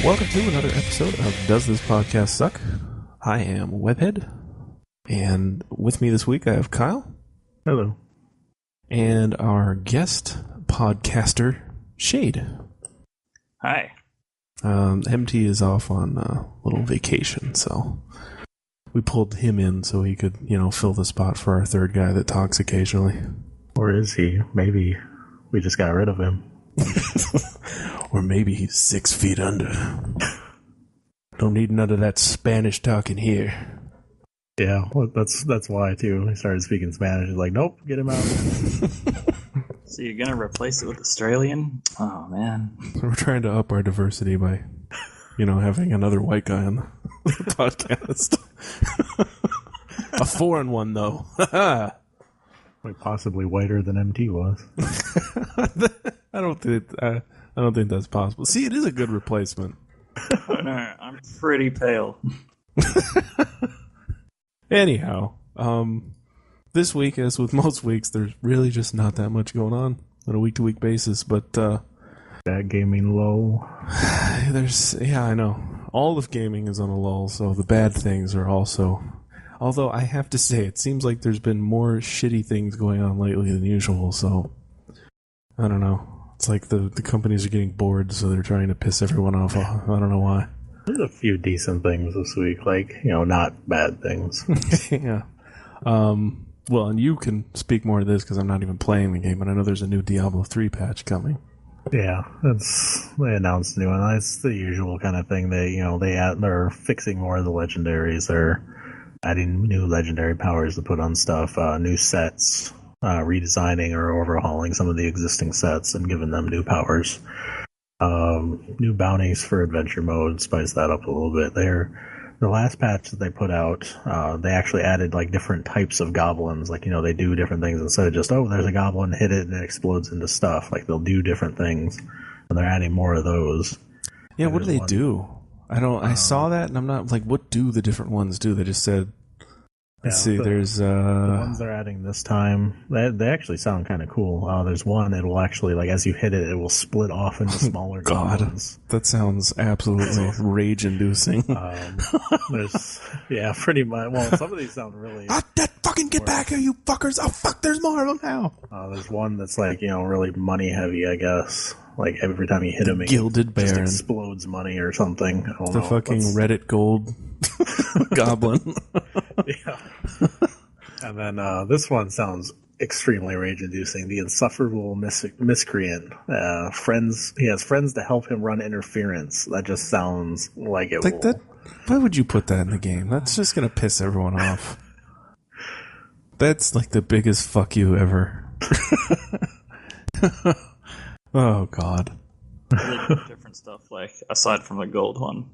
Welcome to another episode of Does This Podcast Suck? I am Webhead, and with me this week I have Kyle. Hello. And our guest podcaster, Shade. Hi. MT is off on a little vacation, so we pulled him in so he could, fill the spot for our third guy that talks occasionally. Or is he? Maybe we just got rid of him. Or maybe he's 6 feet under. Don't need none of that Spanish talking here. Yeah, well, that's why, too. He started speaking Spanish. He's like, nope, get him out. So you're going to replace it with Australian? Oh, man. We're trying to up our diversity by, having another white guy on the podcast. A foreign one, though. Like possibly whiter than MT was. I don't think that's possible. See, it is a good replacement. Oh, no, I'm pretty pale. Anyhow, this week, as with most weeks, there's really just not that much going on a week-to-week basis, but that gaming lull. I know. All of gaming is on a lull, so the bad things are also... Although, I have to say, it seems like there's been more shitty things going on lately than usual, so... I don't know. It's like the companies are getting bored, so they're trying to piss everyone off. I don't know why. There's a few decent things this week, not bad things. Yeah. Well, and you can speak more to this because I'm not even playing the game, but I know there's a new Diablo 3 patch coming. Yeah, they announced a new one. It's the usual kind of thing. They're fixing more of the legendaries. They're adding new legendary powers to put on stuff, new sets, redesigning or overhauling some of the existing sets and giving them new powers. New bounties for adventure mode, spice that up a little bit. The last patch that they put out, they actually added different types of goblins. They do different things instead of just, there's a goblin, hit it and it explodes into stuff. They'll do different things, and they're adding more of those. Yeah, what do they do? I saw that and I'm not what do the different ones do? They just said, let's see, there's... The ones they're adding this time, they actually sound kind of cool. There's one, it will actually, as you hit it, it will split off into smaller goblins. That sounds absolutely rage-inducing. Yeah, pretty much. Well, some of these sound really... fucking get back here, you fuckers! Oh, fuck, there's more of them now! There's one that's, really money-heavy, I guess. Every time you hit him, Gilded it just Baron. Explodes money or something. I don't the know. fucking Reddit gold goblin. Yeah. And then this one sounds extremely rage-inducing. The insufferable miscreant. He has friends to help him run interference. That just sounds like it will... that. Why would you put that in the game? That's just going to piss everyone off. That's the biggest fuck you ever. Oh, God. Different stuff, aside from the gold one.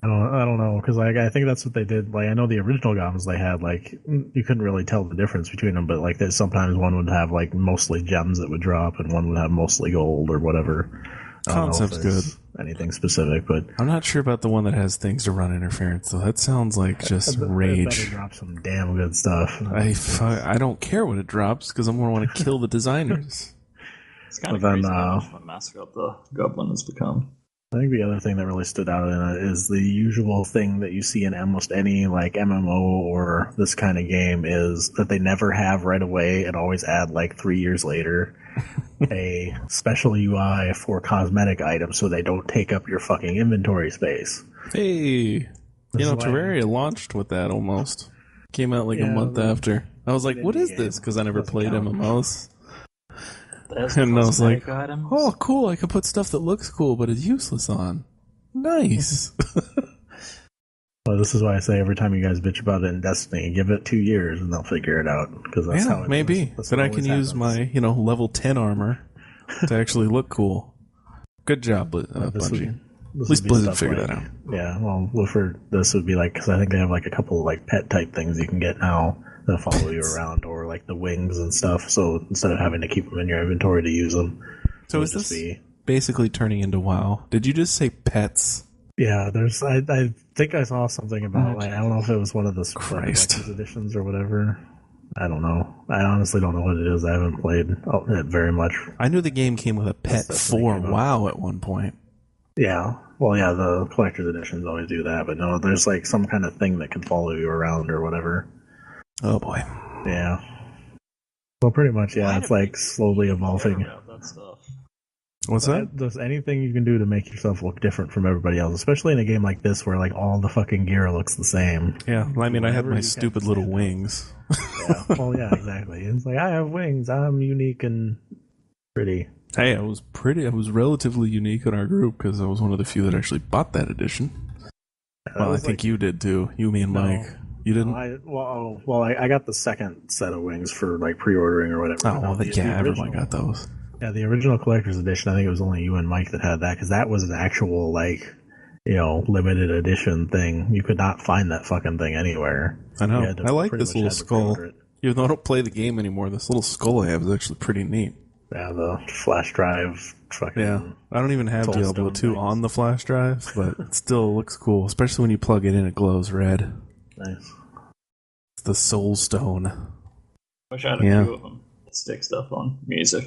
I don't know, because I think that's what they did. I know the original goblins they had, you couldn't really tell the difference between them, but there's sometimes one would have mostly gems that would drop, and one would have mostly gold or whatever. Concept's good. Anything specific, but I'm not sure about the one that has things to run interference, though. That sounds like just rage. It drops some damn good stuff. I don't care what it drops because I'm going to want to kill the designers. It's kind of crazy how much of a mascot the goblin has become. I think the other thing that really stood out in it is the usual thing that you see in almost any MMO or this kind of game is that they never have right away and always add 3 years later a special UI for cosmetic items so they don't take up your fucking inventory space. Hey, Terraria launched with that almost. Came out a month after. I was like, what is this? Because I never played MMOs. And I was like, items. Oh, cool, I could put stuff that looks cool but is useless on. Nice. Well, this is why I say every time you guys bitch about it in Destiny, give it 2 years and they'll figure it out. Because that's how it maybe. is. Then I can use my, level 10 armor to actually look cool. Good job, Bungie. At least Blizzard figured that out. Yeah, well, this would be because I think they have a couple of pet type things you can get now that follow you around, or the wings and stuff. So instead of having to keep them in your inventory to use them, so is this basically turning into WoW? Did you just say pets? Yeah, I think I saw something about I don't know if it was one of the collector's editions or whatever. I don't know. I honestly don't know what it is. I haven't played it very much. I knew the game came with a pet for WoW at one point. Yeah. Well, yeah, the collector's editions always do that, but no, there's like some kind of thing that can follow you around or whatever. Oh boy. Yeah. Well, pretty much, yeah. Why It's do like people slowly care evolving. about that stuff? What's that? There's anything you can do to make yourself look different from everybody else, especially in a game like this where like all the fucking gear looks the same. Yeah, I mean, I had Whenever my you stupid can little stand out. wings. Yeah. Well, yeah, exactly. It's like I have wings. I'm unique and pretty. Hey, I was relatively unique in our group because I was one of the few that actually bought that edition. Well, I think you did too. You, me, and Mike. You didn't? I got the second set of wings for like pre-ordering or whatever. Oh, well, everyone got those. Yeah, the original collector's edition. I think it was only you and Mike that had that because that was an actual like, limited edition thing. You could not find that fucking thing anywhere. I know. I like this little skull. Even though I don't play the game anymore, this little skull I have is actually pretty neat. Yeah, the flash drive fucking. Yeah, I don't even have Diablo 2 on the flash drive, but it still looks cool, especially when you plug it in. It glows red. Nice. It's the Soul Stone. Wish I had a few of them to stick stuff on music.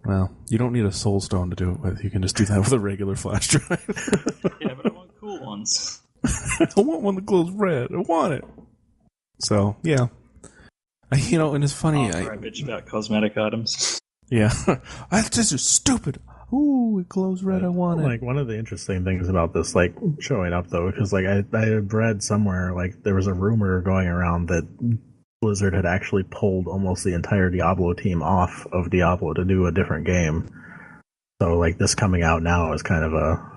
Well, you don't need a Soul Stone to do it with. You can just do that with a regular flash drive. Yeah, but I want cool ones. I want one that glows red. I want it. So, yeah. And it's funny. I bitch about cosmetic items. Yeah. This is stupid. Ooh, it glows red. I want it. Like, one of the interesting things about this, like, showing up, though, because, like, I had read somewhere, like, there was a rumor going around that Blizzard had actually pulled almost the entire Diablo team off of Diablo to do a different game. So, like, this coming out now is kind of a,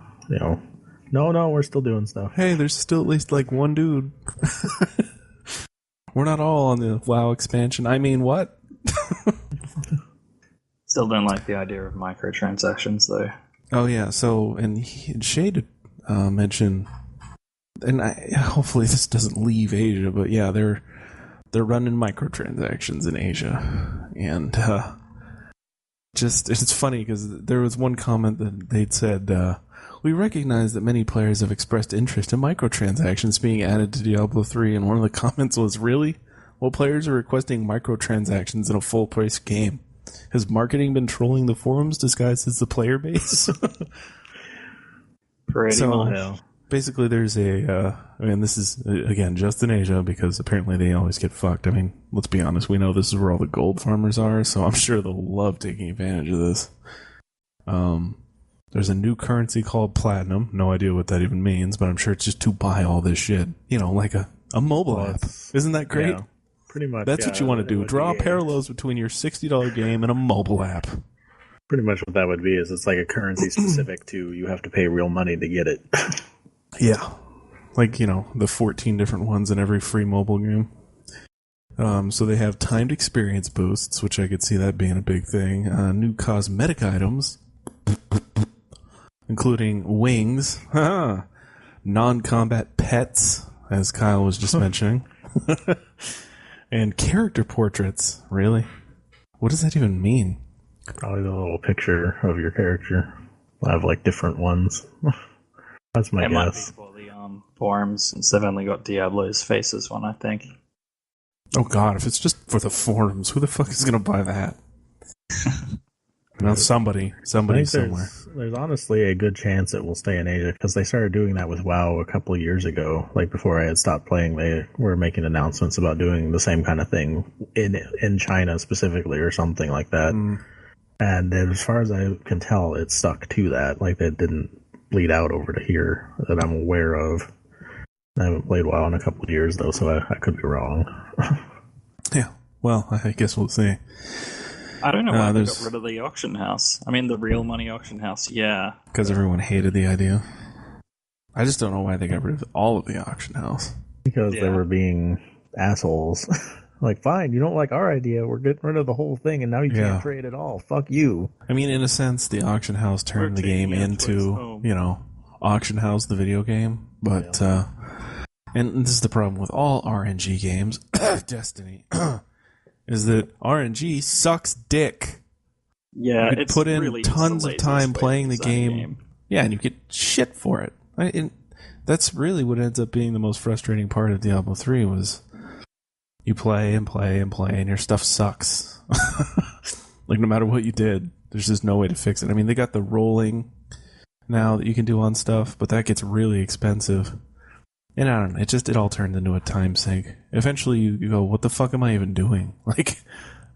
no, we're still doing stuff. Hey, there's still at least, like, one dude. We're not all on the WoW expansion. I mean, what? Still don't like the idea of microtransactions, though. Oh, yeah. So, and Shade mentioned, and hopefully this doesn't leave Asia, but yeah, they're running microtransactions in Asia. And it's funny because there was one comment that they'd said, we recognize that many players have expressed interest in microtransactions being added to Diablo 3, and one of the comments was, really? Well, players are requesting microtransactions in a full-price game. Has marketing been trolling the forums disguised as the player base? Pretty much. Basically, there's this is, again, just in Asia, because apparently they always get fucked. I mean, let's be honest, we know this is where all the gold farmers are, so I'm sure they'll love taking advantage of this. There's a new currency called Platinum. No idea what that even means, but I'm sure it's just to buy all this shit. Like a mobile app. Isn't that great? Yeah, pretty much. That's what you want to do. Draw parallels between your $60 game and a mobile app. Pretty much what that would be is it's like a currency specific to you have to pay real money to get it. Yeah. Like, the 14 different ones in every free mobile game. So they have timed experience boosts, which I could see that being a big thing. New cosmetic items, including wings, non-combat pets, as Kyle was just mentioning, and character portraits. Really? What does that even mean? Probably the little picture of your character. I have like different ones. That's my guess. Might be for the forums, since they've only got Diablo's faces one, I think. Oh god, if it's just for the forums, who the fuck is going to buy that? Well, somebody somewhere. There's honestly a good chance it will stay in Asia, because they started doing that with WoW a couple of years ago. Like, before I had stopped playing, they were making announcements about doing the same kind of thing in China specifically, or something like that. And as far as I can tell, it stuck to that. Like, it didn't bleed out over to here that I'm aware of. I haven't played WoW in a couple of years, though, so I could be wrong. Yeah, well, I guess we'll see. I don't know why they got rid of the auction house. I mean, the real money auction house, yeah. Because everyone hated the idea. I just don't know why they got rid of all of the auction house. Because they were being assholes. Like, fine, you don't like our idea, we're getting rid of the whole thing, and now you can't trade at all. Fuck you. I mean, in a sense, the auction house turned the game into, Auction House, the video game. But, and this is the problem with all RNG games, Destiny, is that RNG sucks dick. Yeah, you could put in really tons of time playing the game. Yeah, and you get shit for it. And that's really what ends up being the most frustrating part of Diablo 3 was you play and play and play, and your stuff sucks. Like, no matter what you did, there's just no way to fix it. I mean, they got the rolling now that you can do on stuff, but that gets really expensive. And I don't know, it all turned into a time sink. Eventually you go, what the fuck am I even doing? Like,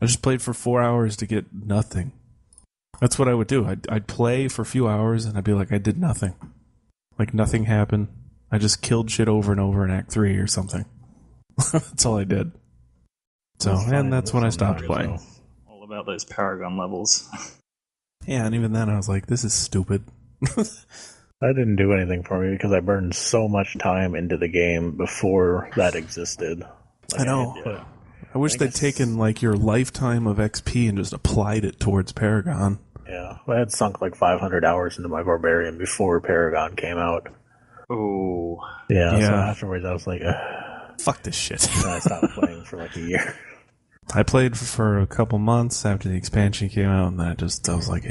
I just played for 4 hours to get nothing. That's what I would do. I'd play for a few hours and I'd be like, I did nothing. Like, nothing happened. I just killed shit over and over in Act 3 or something. That's all I did. So, and that's when I stopped playing. All about those Paragon levels. Yeah, and even then I was like, this is stupid. That didn't do anything for me because I burned so much time into the game before that existed. Like, I know. I wish they'd taken like your lifetime of XP and just applied it towards Paragon. Yeah, I had sunk like 500 hours into my Barbarian before Paragon came out. Oh. Yeah, so afterwards I was like, fuck this shit. And I stopped playing for like a year. I played for a couple months after the expansion came out, and I was like,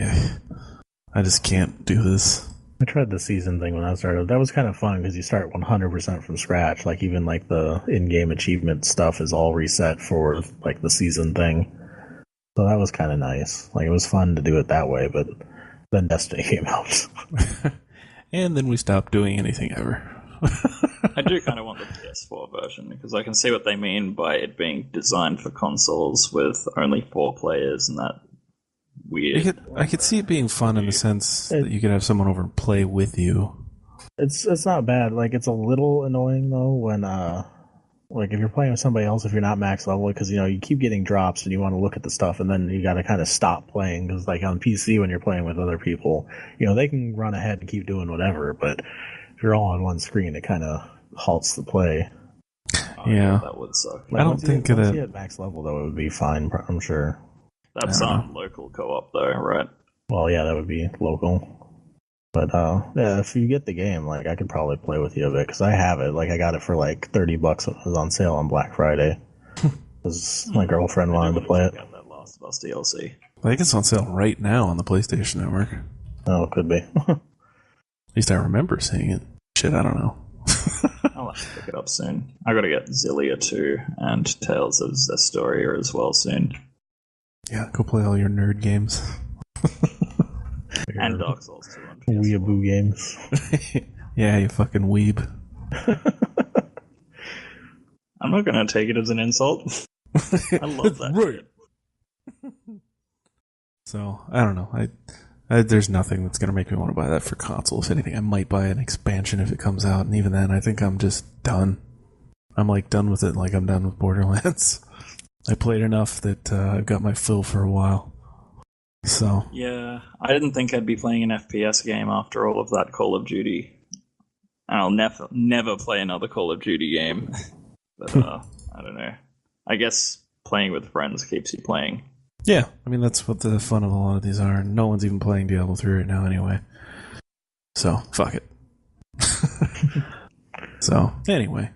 I just can't do this. I tried the season thing when I started. That was kind of fun because you start 100% from scratch. Like, even like the in-game achievement stuff is all reset for like the season thing. So that was kind of nice. Like, it was fun to do it that way, but then Destiny came out. And then we stopped doing anything ever. I do kind of want the PS4 version because I can see what they mean by it being designed for consoles with only 4 players and that weird. I could see it being fun in the sense that you could have someone over and play with you. It's not bad. Like, it's a little annoying though when like if you're playing with somebody else if you're not max level, because you keep getting drops and you want to look at the stuff and then you got to kind of stop playing because like on PC when you're playing with other people, they can run ahead and keep doing whatever, but if you're all on one screen it kind of halts the play. Yeah, that would suck. Like, I don't think once you at max level though it would be fine, I'm sure. That's on local co-op though, right? Well, yeah, that would be local. But yeah, if you get the game, like I could probably play with you a bit because I have it. Like I got it for like $30 when it was on sale on Black Friday. Because my girlfriend wanted to play it. Got that Last of Us DLC. I think it's on sale right now on the PlayStation Network. Oh, it could be. At least I remember seeing it. Shit, I don't know. I'll have to pick it up soon. I got to get Zillia 2 and Tales of Zestoria as well soon. Yeah, go play all your nerd games. And Dark Souls 2 on PS4. Weeaboo games. Yeah, you fucking weeb. I'm not going to take it as an insult. I love that shit. So, I don't know. I there's nothing that's going to make me want to buy that for console. If anything, I might buy an expansion if it comes out, and even then, I think I'm just done. I'm like done with it like I'm done with Borderlands. I played enough that I've got my fill for a while. So yeah, I didn't think I'd be playing an FPS game after all of that Call of Duty. And I'll never play another Call of Duty game. But I don't know. I guess playing with friends keeps you playing. Yeah, I mean that's what the fun of a lot of these are. No one's even playing Diablo 3 right now anyway. So fuck it. So anyway,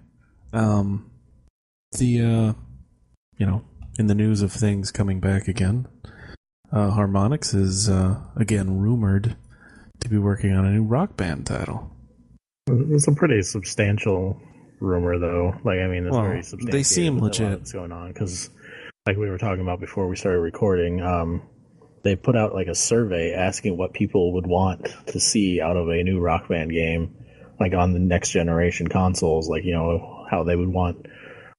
in the news of things coming back again, Harmonix is again rumored to be working on a new Rock Band title. It's a pretty substantial rumor, though. Like, I mean, it's very substantial. They seem legit. What's going on? Because, like we were talking about before we started recording, they put out like a survey asking what people would want to see out of a new Rock Band game, like on the next generation consoles. Like, how they would want.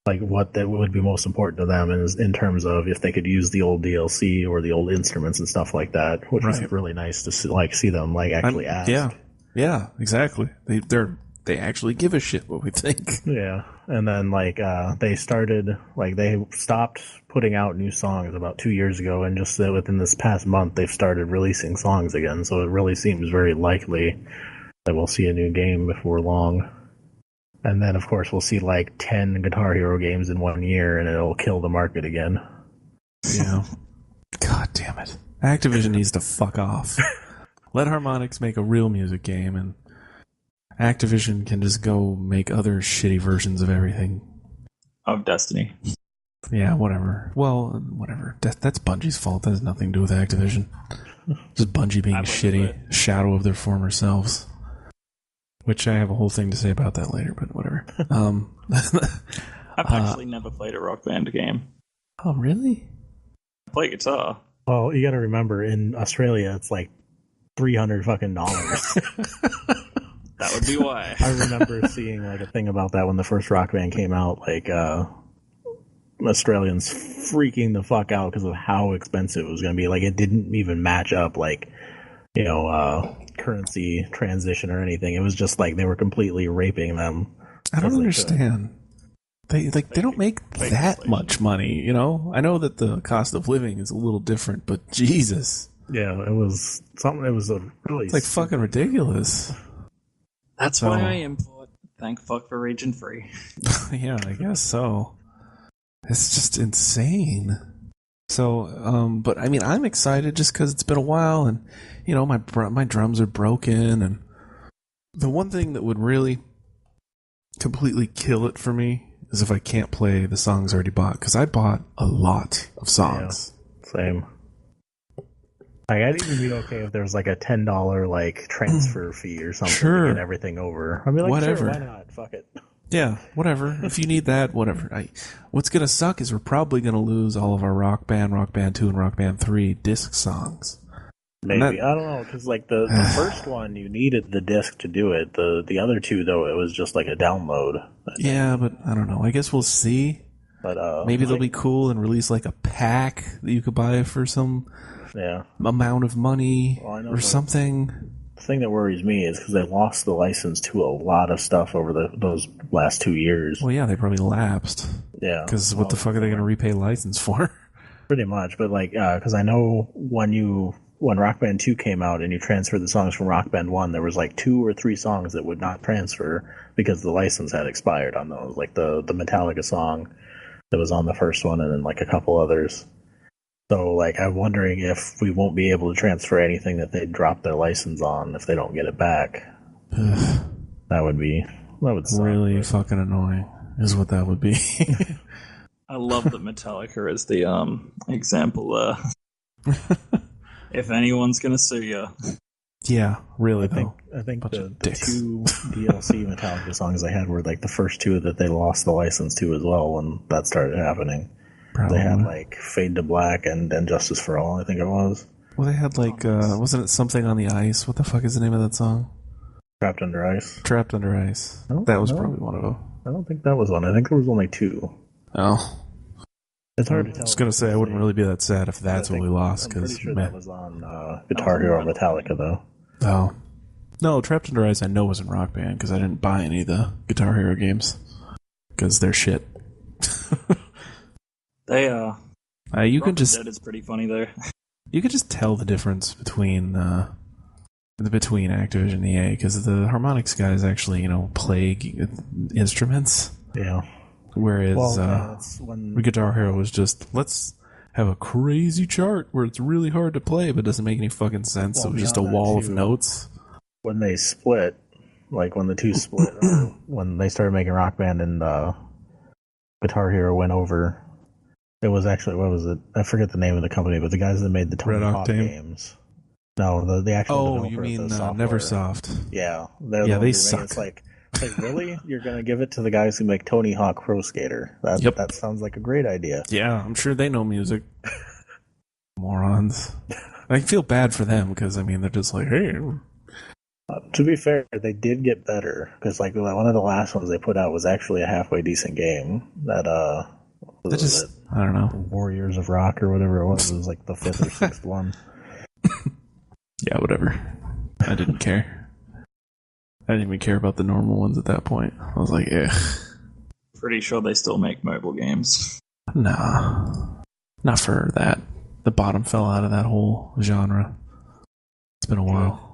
Like, what that would be most important to them is in terms of if they could use the old DLC or the old instruments and stuff like that, which was really nice to see them actually ask. Yeah, exactly. They actually give a shit what we think. Yeah, and then they stopped putting out new songs about 2 years ago, and just within this past month they've started releasing songs again. So it really seems very likely that we'll see a new game before long. And then, of course, we'll see 10 Guitar Hero games in 1 year, and it'll kill the market again. Yeah. God damn it. Activision needs to fuck off. Let Harmonix make a real music game, and Activision can just go make other shitty versions of everything. Of Destiny. Yeah, whatever. Well, whatever. That's Bungie's fault. That has nothing to do with Activision. Just Bungie being shitty, shadow of their former selves. Which I have a whole thing to say about that later, but whatever. I've actually never played a Rock Band game. Oh, really? I play guitar. Well, you got to remember, in Australia, it's $300 fucking dollars. That would be why. I remember seeing like a thing about that when the first Rock Band came out. Like Australians freaking the fuck out because of how expensive it was going to be. Like it didn't even match up. Like currency transition or anything. It was just like they were completely raping them. I don't understand. They don't make that much money, I know that the cost of living is a little different, but Jesus. Yeah, it was something. It was a really. It's like fucking ridiculous. That's why I import. Thank fuck for region free. Yeah, I guess so. It's just insane. So, but I mean, I'm excited just because it's been a while, and my drums are broken, and the one thing that would really completely kill it for me is if I can't play the songs already bought, because I bought a lot of songs. Yeah, same. Like, I'd even be okay if there was like a $10 like transfer fee or something to get everything over. I'd be like, whatever. Sure, why not? Fuck it. Yeah, whatever. If you need that, whatever. What's gonna suck is we're probably gonna lose all of our Rock Band 2, and Rock Band 3 disc songs. Maybe. I don't know, because like the first one, you needed the disc to do it. The other two, though, it was just like a download. Yeah, but I don't know. I guess we'll see. But maybe they'll be cool and release like a pack that you could buy for some amount of money or something. The thing that worries me is because they lost the license to a lot of stuff over those last 2 years. Well, yeah, they probably lapsed. Yeah. Because what the fuck are they going to repay license for? Pretty much, but like, because I know when Rock Band 2 came out and you transferred the songs from Rock Band 1, there was like 2 or 3 songs that would not transfer because the license had expired on those. Like the Metallica song that was on the first one, and then like a couple others. So like I'm wondering if we won't be able to transfer anything that they dropped their license on if they don't get it back. That would suck, really fucking annoying is what that would be. I love that Metallica is the example if anyone's gonna sue you. Yeah, really though. I think the 2 DLC Metallica songs they had were like the first 2 that they lost the license to as well when that started happening. Probably. They had like Fade to Black and Justice for All, I think it was. Well, they had like, wasn't it Something on the Ice? What the fuck is the name of that song? Trapped Under Ice. Trapped Under Ice. That was probably one of them. I don't think that was one. I think there was only 2. Oh. It's hard to tell. I was going to say, I wouldn't really be that sad if that's what we lost. I'm pretty sure that was on Guitar Hero Metallica, though. Oh. No, Trapped Under Ice I know was in Rock Band, because I didn't buy any of the Guitar Hero games. Because they're shit. They, you can just... Dead is pretty funny there. You could just tell the difference between Activision and EA, because the Harmonix guys actually, play instruments. Yeah. Whereas Guitar Hero was just, let's have a crazy chart where it's really hard to play but doesn't make any fucking sense. Well, it was just a wall of notes. When they split, like when the two split, or when they started making Rock Band and Guitar Hero went over, it was actually, what was it? I forget the name of the company, but the guys that made the Tony Hawk games. No, the actual developer. Oh, you mean of the Neversoft. Yeah. They suck. It's like, really? You're going to give it to the guys who make Tony Hawk Pro Skater? That sounds like a great idea. Yeah, I'm sure they know music. Morons. I feel bad for them, because, they're just like, hey. To be fair, they did get better, because like one of the last ones they put out was actually a halfway decent game. I don't know. Warriors of Rock or whatever it was. It was like the 5th or 6th one. Yeah, whatever. I didn't care. I didn't even care about the normal ones at that point. I was like, ugh. Pretty sure they still make mobile games. Nah. Not for that. The bottom fell out of that whole genre. It's been a while.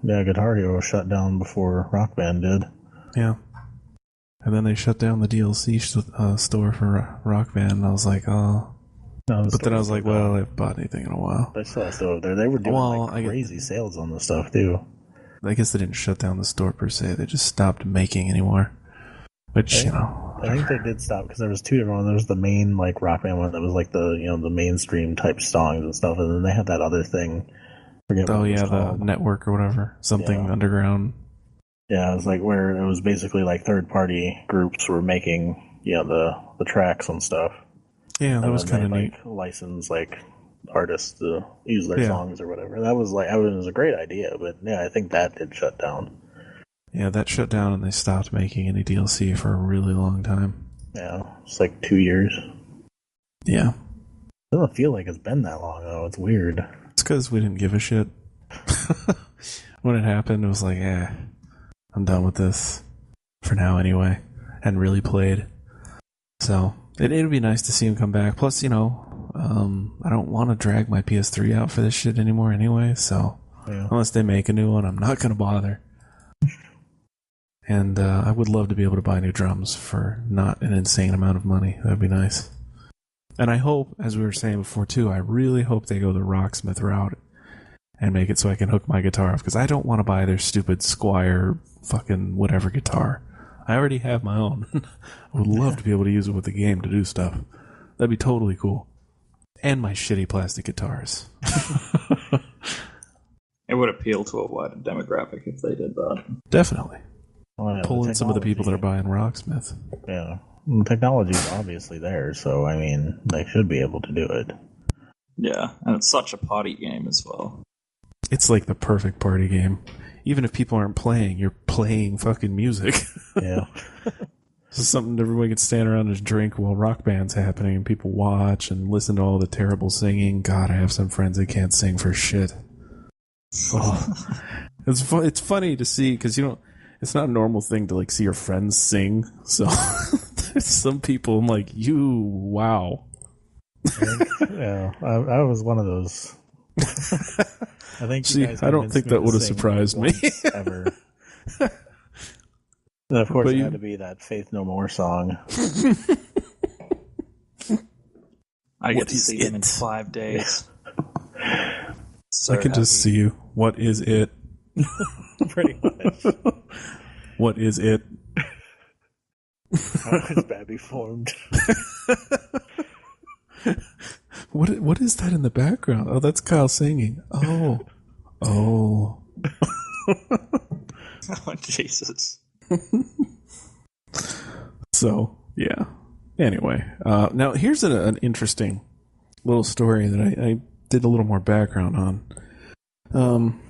Guitar Hero shut down before Rock Band did. Yeah. And then they shut down the DLC store for Rock Band, and I was like, oh. No, but then I was like, well, I haven't bought anything in a while. They still have there. They were doing crazy sales on this stuff, too. I guess they didn't shut down the store per se. They just stopped making anymore. Which, I think they did stop, because there was 2 different ones. There was the main, like, Rock Band one that was like the mainstream type songs and stuff, and then they had that other thing. The network or whatever. Something underground. Yeah, it was like where it was basically like third-party groups were making, the tracks and stuff. Yeah, that was kind of neat. License like artists to use their songs or whatever. That was it was a great idea, but yeah, I think that did shut down. Yeah, that shut down and they stopped making any DLC for a really long time. Yeah, it's like 2 years. Yeah. It doesn't feel like it's been that long, though. It's weird. It's because we didn't give a shit. When it happened, it was like, I'm done with this. For now, anyway. Hadn't really played. So, it'd be nice to see him come back. Plus, I don't want to drag my PS3 out for this shit anymore anyway, so unless they make a new one, I'm not going to bother. And I would love to be able to buy new drums for not an insane amount of money. That'd be nice. And I hope, as we were saying before too, I really hope they go the Rocksmith route and make it so I can hook my guitar up, because I don't want to buy their stupid Squire fucking whatever guitar. I already have my own. I would love to be able to use it with the game to do stuff. That'd be totally cool. And my shitty plastic guitars. It would appeal to a wider demographic if they did that. Definitely. Well, yeah, pull in some of the people that are buying Rocksmith. Yeah. The technology is obviously there, so, I mean, they should be able to do it. Yeah, and it's such a party game as well. It's like the perfect party game. Even if people aren't playing, you're playing fucking music. Yeah. This is something everyone can stand around and drink while Rock Band's happening and people watch and listen to all the terrible singing. God, I have some friends that can't sing for shit. Oh. It's funny to see, because it's not a normal thing to like see your friends sing. So there's some people I'm like, wow. Yeah, I was one of those. I think. See, I don't think that would have surprised me ever. And of course, it had to be that "Faith No More" song. I get to see them in 5 days. So I can just see you. What is it? Pretty much. What is it? How is Babby formed? What is that in the background? Oh, that's Kyle singing. Oh. Oh, Jesus. So, yeah. Anyway, now here's an interesting little story that I did a little more background on.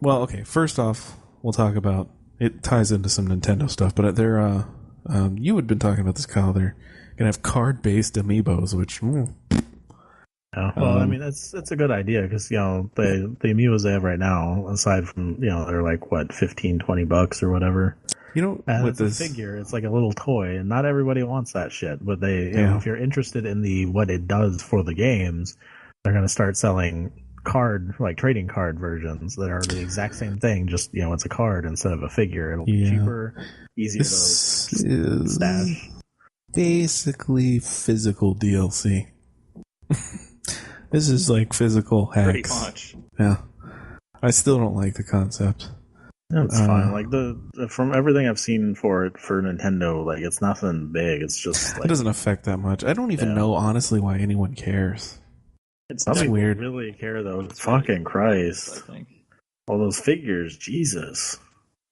Well, okay, first off, we'll talk about, it ties into some Nintendo stuff, but they're, you had been talking about this, Kyle, they're gonna have card-based amiibos, which... Yeah. Well, I mean, it's a good idea, because, the amiibos they have right now, aside from, they're like, what, $15-$20 or whatever. And with it's a figure, it's like a little toy, and not everybody wants that shit. But if you're interested in what it does for the games, they're going to start selling trading card versions that are the exact same thing, just, it's a card instead of a figure. It'll be cheaper, easier to stash. Basically physical DLC. This is like physical hacks. Pretty much. Yeah. I still don't like the concept. It's fine. Like from everything I've seen for Nintendo, like it's nothing big. It's just like, it doesn't affect that much. I don't even know honestly why anyone cares. It's That's weird. Really care though? Fucking Christ! I think all those figures, Jesus!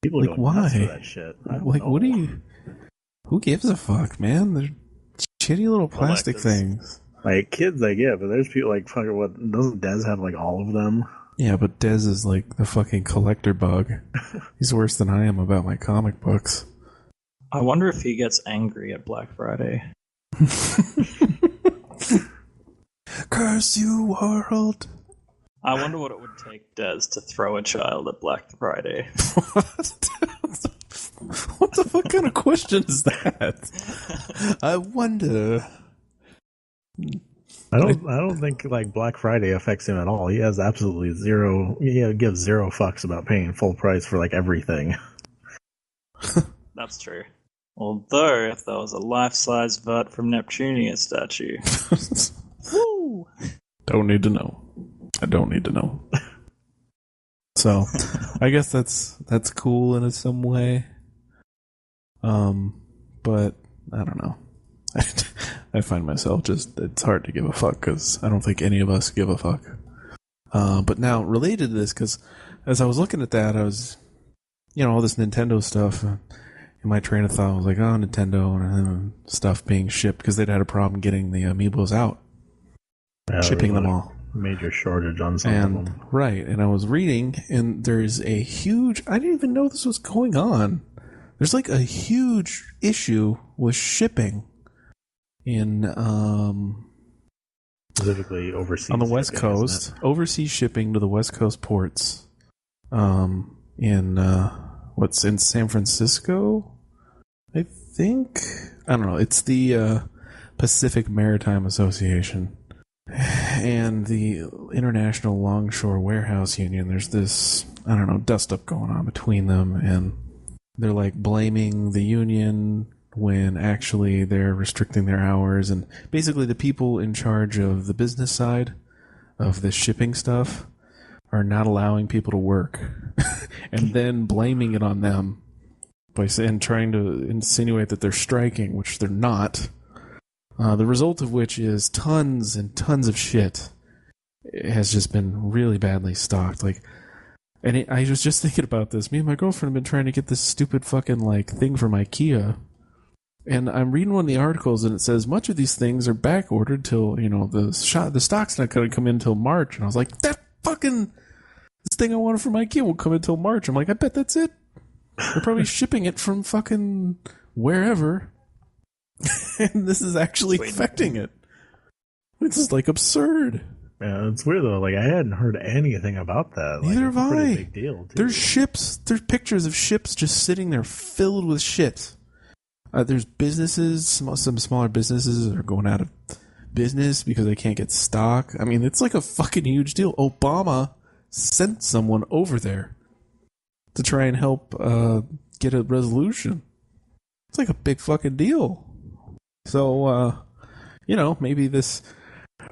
People like, go nuts for that shit. Like, what do you? Who gives a fuck, man? They're shitty little plastic things. Like kids, I get, but there's people like fucking. What doesn't Dez have like all of them? Yeah, but Dez is like the fucking collector bug. He's worse than I am about my comic books. I wonder if he gets angry at Black Friday. Curse you, world! I wonder what it would take Dez to throw a child at Black Friday. What the fuck kind of question is that? I wonder. I don't think like Black Friday affects him at all. He has absolutely zero. He gives zero fucks about paying full price for like everything. That's true. Although, if there was a life-size Vert from Neptunia statue, woo! Don't need to know. I don't need to know. So, I guess that's cool in some way. But I don't know. I find myself it's hard to give a fuck because I don't think any of us give a fuck. But now, related to this, because as I was looking at that, I was, all this Nintendo stuff, in my train of thought, I was like, oh, Nintendo and stuff being shipped because they'd had a problem getting the amiibos out. Shipping them all. major shortage on some of them. Right, and I was reading, and there's a huge... I didn't even know this was going on. There's like a huge issue with shipping in... specifically overseas. On the West Coast. Overseas shipping to the West Coast ports. In San Francisco? I think? I don't know. It's the Pacific Maritime Association and the International Longshore Warehouse Union. There's this, I don't know, dust-up going on between them, and they're like blaming the union when actually they're restricting their hours, and basically the people in charge of the business side of the shipping stuff are not allowing people to work and then blaming it on them by saying, trying to insinuate that they're striking, which they're not. The result of which is tons and tons of shit has just been really badly stocked. I was just thinking about this. Me and my girlfriend have been trying to get this stupid fucking thing from IKEA. And I'm reading one of the articles, and it says much of these things are back ordered till, the stock's not going to come in until March. And I was like, this thing I wanted from IKEA will come until March. I'm like, I bet that's it. They're probably shipping it from fucking wherever. And this is actually affecting it. This is absurd. Yeah, it's weird though. I hadn't heard anything about that. Neither have I. Pretty big deal, too. There's pictures of ships just sitting there filled with shit. There's businesses, some smaller businesses that are going out of business because they can't get stock. I mean, it's a fucking huge deal. Obama sent someone over there to try and help get a resolution. It's a big fucking deal. So, maybe this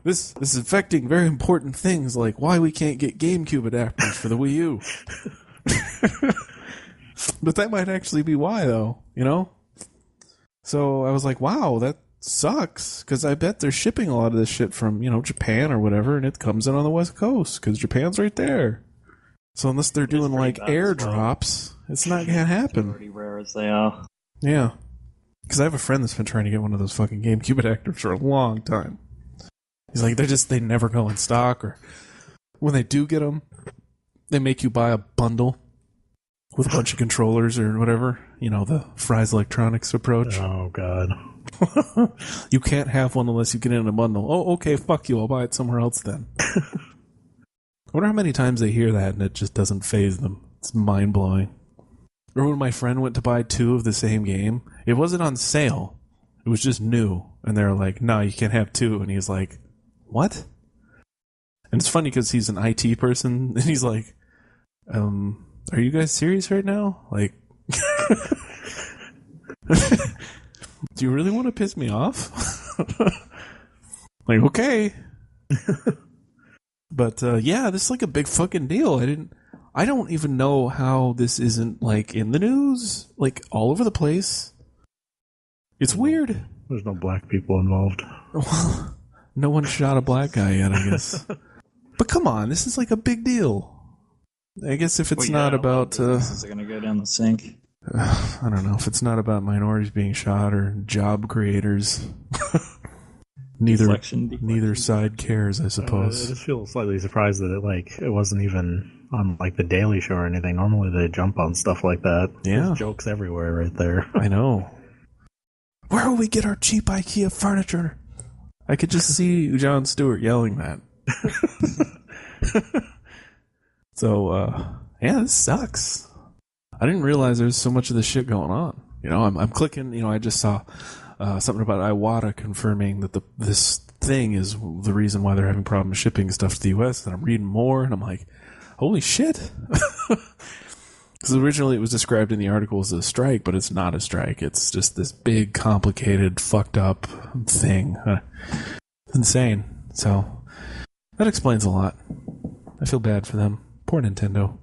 is affecting very important things, like why we can't get GameCube adapters for the Wii U. But that might actually be why, though, So I was like, wow, that sucks, because I bet they're shipping a lot of this shit from, Japan or whatever, and it comes in on the West Coast, because Japan's right there. So unless they're doing, airdrops, it's not going to happen. Already rare as they are. Yeah. Because I have a friend that's been trying to get one of those fucking GameCube adapters for a long time. He's like, they never go in stock, or when they do get them, they make you buy a bundle with a bunch of controllers or whatever. The Fry's Electronics approach. Oh, God. You can't have one unless you get in a bundle. Oh, okay, fuck you. I'll buy it somewhere else then. I wonder how many times they hear that and it just doesn't faze them. It's mind-blowing. Or when my friend went to buy 2 of the same game, it wasn't on sale. It was just new. And they were like, no, you can't have 2. And he's like, what? And it's funny because he's an IT person, and he's like, are you guys serious right now? Do you really want to piss me off? Okay. But, yeah, this is a big fucking deal. I don't even know how this isn't, in the news, all over the place. It's weird. There's no black people involved. Well, no one shot a black guy yet, I guess. But come on, this is a big deal. I guess if it's not about... this is going to go down the sink. I don't know. If it's not about minorities being shot or job creators... Neither side cares, I suppose. I just feel slightly surprised that it wasn't even on the Daily Show or anything. Normally they jump on stuff like that. Yeah. There's jokes everywhere right there. I know. Where will we get our cheap IKEA furniture? I could just see Jon Stewart yelling that. So, yeah, this sucks. I didn't realize there's so much of this shit going on. I'm clicking, I just saw something about Iwata confirming that this thing is the reason why they're having problems shipping stuff to the U.S. And I'm reading more, and I'm like, holy shit. Because originally it was described in the article as a strike, but it's not a strike. It's just this big, complicated, fucked up thing. It's insane. So, that explains a lot. I feel bad for them. Poor Nintendo.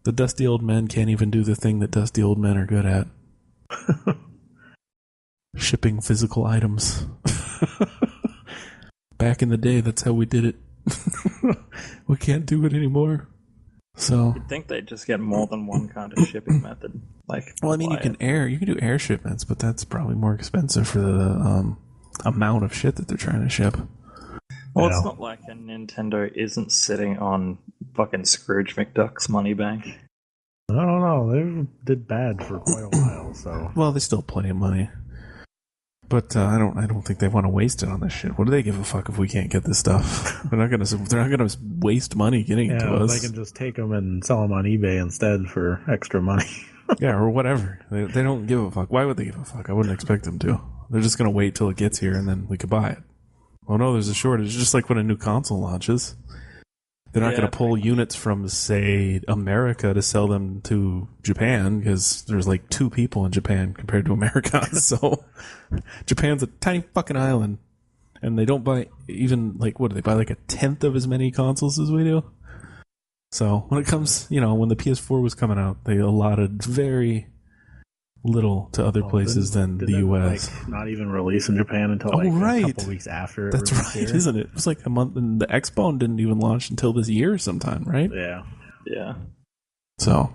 The dusty old men can't even do the thing that dusty old men are good at. Shipping physical items. Back in the day, that's how we did it. We can't do it anymore. So You'd think they'd just get more than one kind of shipping method. you can do air shipments, but that's probably more expensive for the amount of shit that they're trying to ship. Well, Yeah. it's not like a Nintendo isn't sitting on fucking Scrooge McDuck's money bank. I don't know. They did bad for quite a while, so. Well, they still have plenty of money. But I don't think they want to waste it on this shit. What do they give a fuck if we can't get this stuff? They're not gonna waste money getting it to Yeah, us. they can just take them and sell them on eBay instead for extra money. Yeah, or whatever. They don't give a fuck. Why would they give a fuck? I wouldn't expect them to. They're just gonna wait till it gets here and then we could buy it. Oh no, there's a shortage. Just like when a new console launches. They're not going to pull units from, say, America to sell them to Japan because there's like 2 people in Japan compared to America. So Japan's a tiny fucking island, and they don't buy even like what do they buy like a 10th of as many consoles as we do. So when it comes, when the PS4 was coming out, they allotted very little to other places than the US. Like, not even release in Japan until a couple weeks after. That's right, here. Isn't it? It was like a month, and the Xbone didn't even launch until this year sometime, right? Yeah. So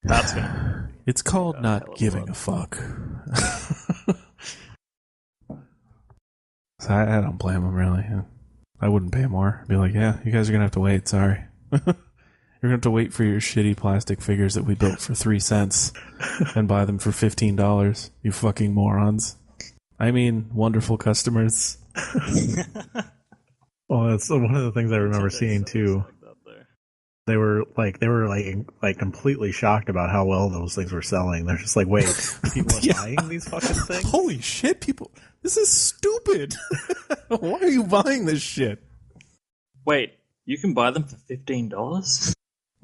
that's gonna. It's called not giving a fuck. So I don't blame them really. I wouldn't pay more. I'd be like, yeah, you guys are gonna have to wait. Sorry. You're going to have to wait for your shitty plastic figures that we built for 3 cents and buy them for $15, you fucking morons. I mean, wonderful customers. Well, that's one of the things I remember seeing too. They were completely shocked about how well those things were selling. They're just like, wait, people are buying these fucking things? Holy shit, people. This is stupid. Why are you buying this shit? Wait, you can buy them for $15?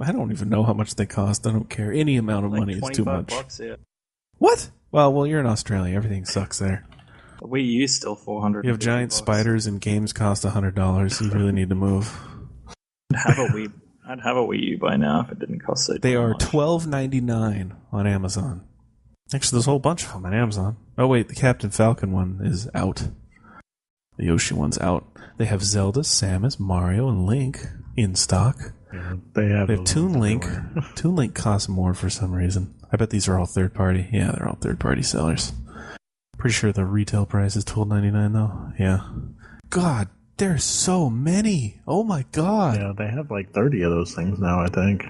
I don't even know how much they cost. I don't care. Any amount of money is too much. $25, yeah. What? Well, you're in Australia. Everything sucks there. The Wii U's still $400. You have giant spiders and games cost $100. You really need to move. I'd have a Wii U by now if it didn't cost so much. They are $12.99 on Amazon. Actually, there's a whole bunch of them on Amazon. Oh wait, the Captain Falcon one is out. The Yoshi one's out. They have Zelda, Samus, Mario, and Link in stock. Yeah, they have Toon Link. Toon Link costs more for some reason. I bet these are all third party. Yeah, they're all third party sellers. Pretty sure the retail price is $12.99 though. Yeah. God, there's so many. Oh my god. Yeah, they have like 30 of those things now, I think.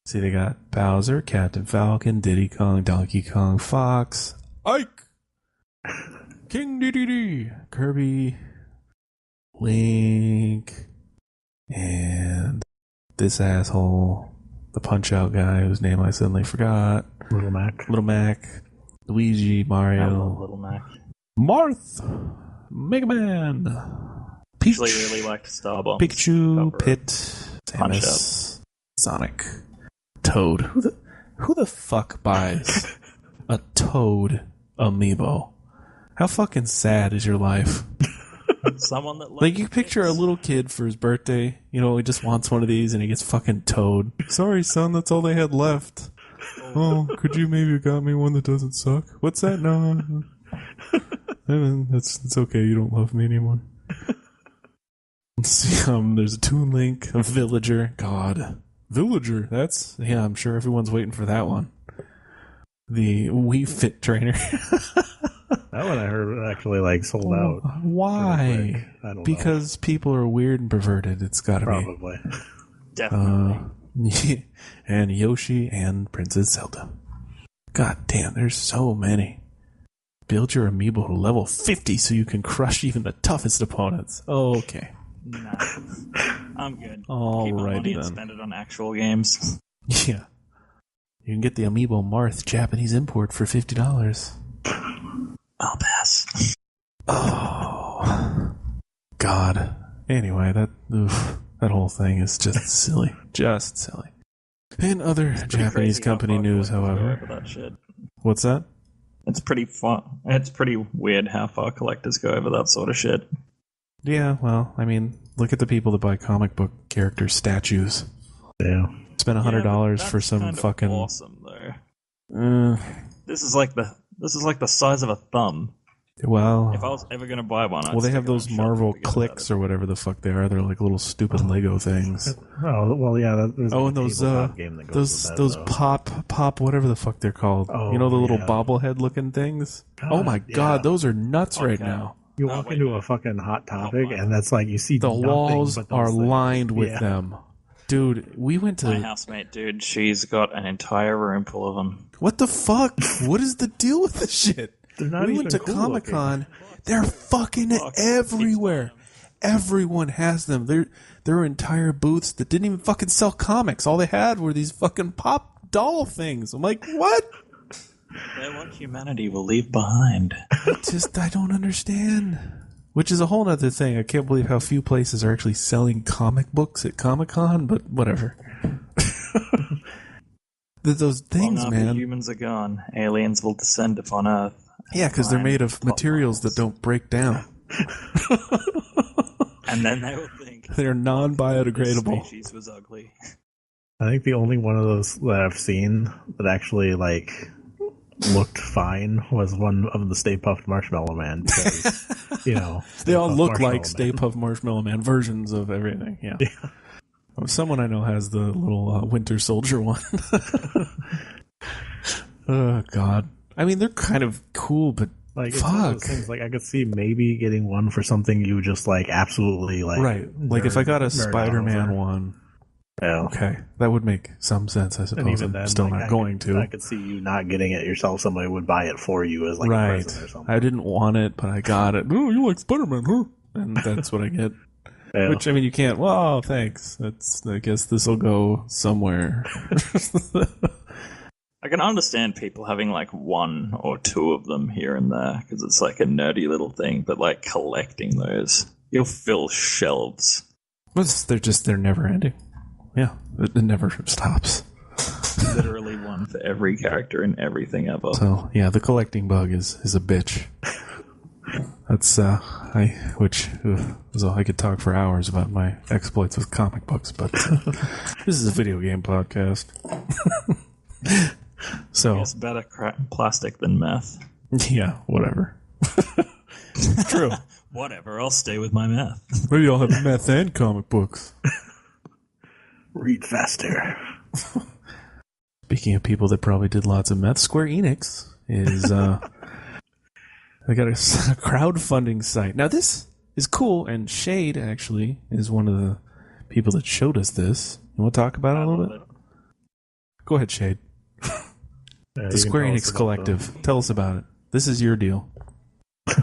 See, they got Bowser, Captain Falcon, Diddy Kong, Donkey Kong, Fox, Ike, King Dedede, Kirby, Link, and this asshole, the Punch-Out guy whose name I suddenly forgot. Little Mac. Luigi, Mario. I love Little Mac. Marth, Mega Man, Peach. Actually, really liked Starbox. Pikachu, Pit, Samus, Sonic, Toad. Who the fuck buys a Toad amiibo? How fucking sad is your life? Someone that like you picture a little kid for his birthday, he just wants one of these and he gets fucking Toad. Sorry, son, that's all they had left. Oh, could you maybe have got me one that doesn't suck? What's that? No. It's okay, you don't love me anymore. Let's see, there's a Toon Link, a Villager. God. Villager, I'm sure everyone's waiting for that one. The Wii Fit trainer. That one I heard actually sold out. Why? I don't know. Because people are weird and perverted. It's got to be. Probably. Definitely. And Yoshi and Princess Zelda. God damn, there's so many. Build your amiibo to level 50 so you can crush even the toughest opponents. Okay. Nah, I'm good. All Keep my right money then. and spend it on actual games. Yeah. You can get the amiibo Marth Japanese import for $50. I'll pass. Oh. God. Anyway, that whole thing is just silly. Just silly. In other Japanese company news, however. That shit. What's that? It's pretty fun. It's pretty weird how far collectors go over that sort of shit. Yeah, well, I mean, look at the people that buy comic book character statues. Yeah. Spend $100 for some kind of fucking awesome though. This is like the size of a thumb. Well, If I was ever gonna buy one, they have those Marvel clicks or whatever the fuck they are. They're like little stupid Lego things. Oh well, yeah. And those pop whatever the fuck they're called. Oh, the little bobblehead looking things. Oh my god, those are nuts right now. You walk into a fucking Hot Topic, and that's like you see the nothing walls but those are things. lined with them. Dude, we went to... My housemate, dude, she's got an entire room full of them. What the fuck? What is the deal with this shit? They're not We even went to cool Comic-Con. They're fucking everywhere. Everyone has them. There were entire booths that didn't even fucking sell comics. All they had were these fucking pop doll things. I'm like, what? They're what humanity will leave behind. I don't understand. Which is a whole other thing. I can't believe how few places are actually selling comic books at Comic-Con, but whatever. Those things, Long after man. humans are gone, aliens will descend upon Earth. Yeah, because they're made of materials that don't break down. And then they will think They're non-biodegradable. this species was ugly. I think the only one of those that I've seen that actually like looked fine was one of the Stay Puft Marshmallow Man. Because, they all look like Man. Stay Puft Marshmallow Man versions of everything. Yeah. Someone I know has the little Winter Soldier one. Oh God. I mean, they're kind of cool, but like, it's one of fuck. those things, like I could see maybe getting one for something you just like absolutely like. Right. Like if I got a Spider-Man one. Yeah. Okay, that would make some sense, I suppose. And even then, still like, not going to. I could see you not getting it yourself. Somebody would buy it for you as like a Right. present or something. I didn't want it, but I got it. Oh, you like Spider-Man, huh? And that's what I get. Yeah. Which, I mean, you can't... Well, thanks. I guess this will go somewhere. I can understand people having like one or two of them here and there because it's like a nerdy little thing, but like collecting those, you'll fill shelves. They're never ending. Yeah, it never stops. Literally One for every character and everything ever. So, yeah, the collecting bug is a bitch. That's, so I could talk for hours about my exploits with comic books, but this is a video game podcast. So, It's better plastic than meth. yeah, whatever. True. Whatever, I'll stay with my meth. Maybe I'll have meth and comic books. Read faster. Speaking of people that probably did lots of meth, Square Enix is, they got a crowdfunding site. Now this is cool, and Shade actually is one of the people that showed us this. You want to talk about it a little bit? Go ahead, Shade. The Square Enix Collective. Tell us about it. This is your deal.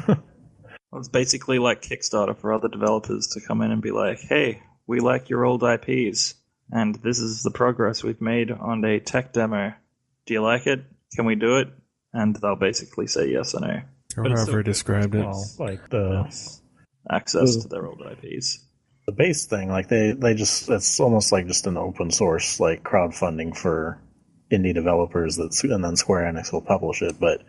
Well, it's basically like Kickstarter for other developers to come in and be like, hey, we like your old IPs, and this is the progress we've made on a tech demo. Do you like it? Can we do it? And they'll basically say yes or no. Or however I described it. Well, like the access to their old IPs. The base thing, like they just, it's almost like just an open source like crowdfunding for indie developers and then Square Enix will publish it. But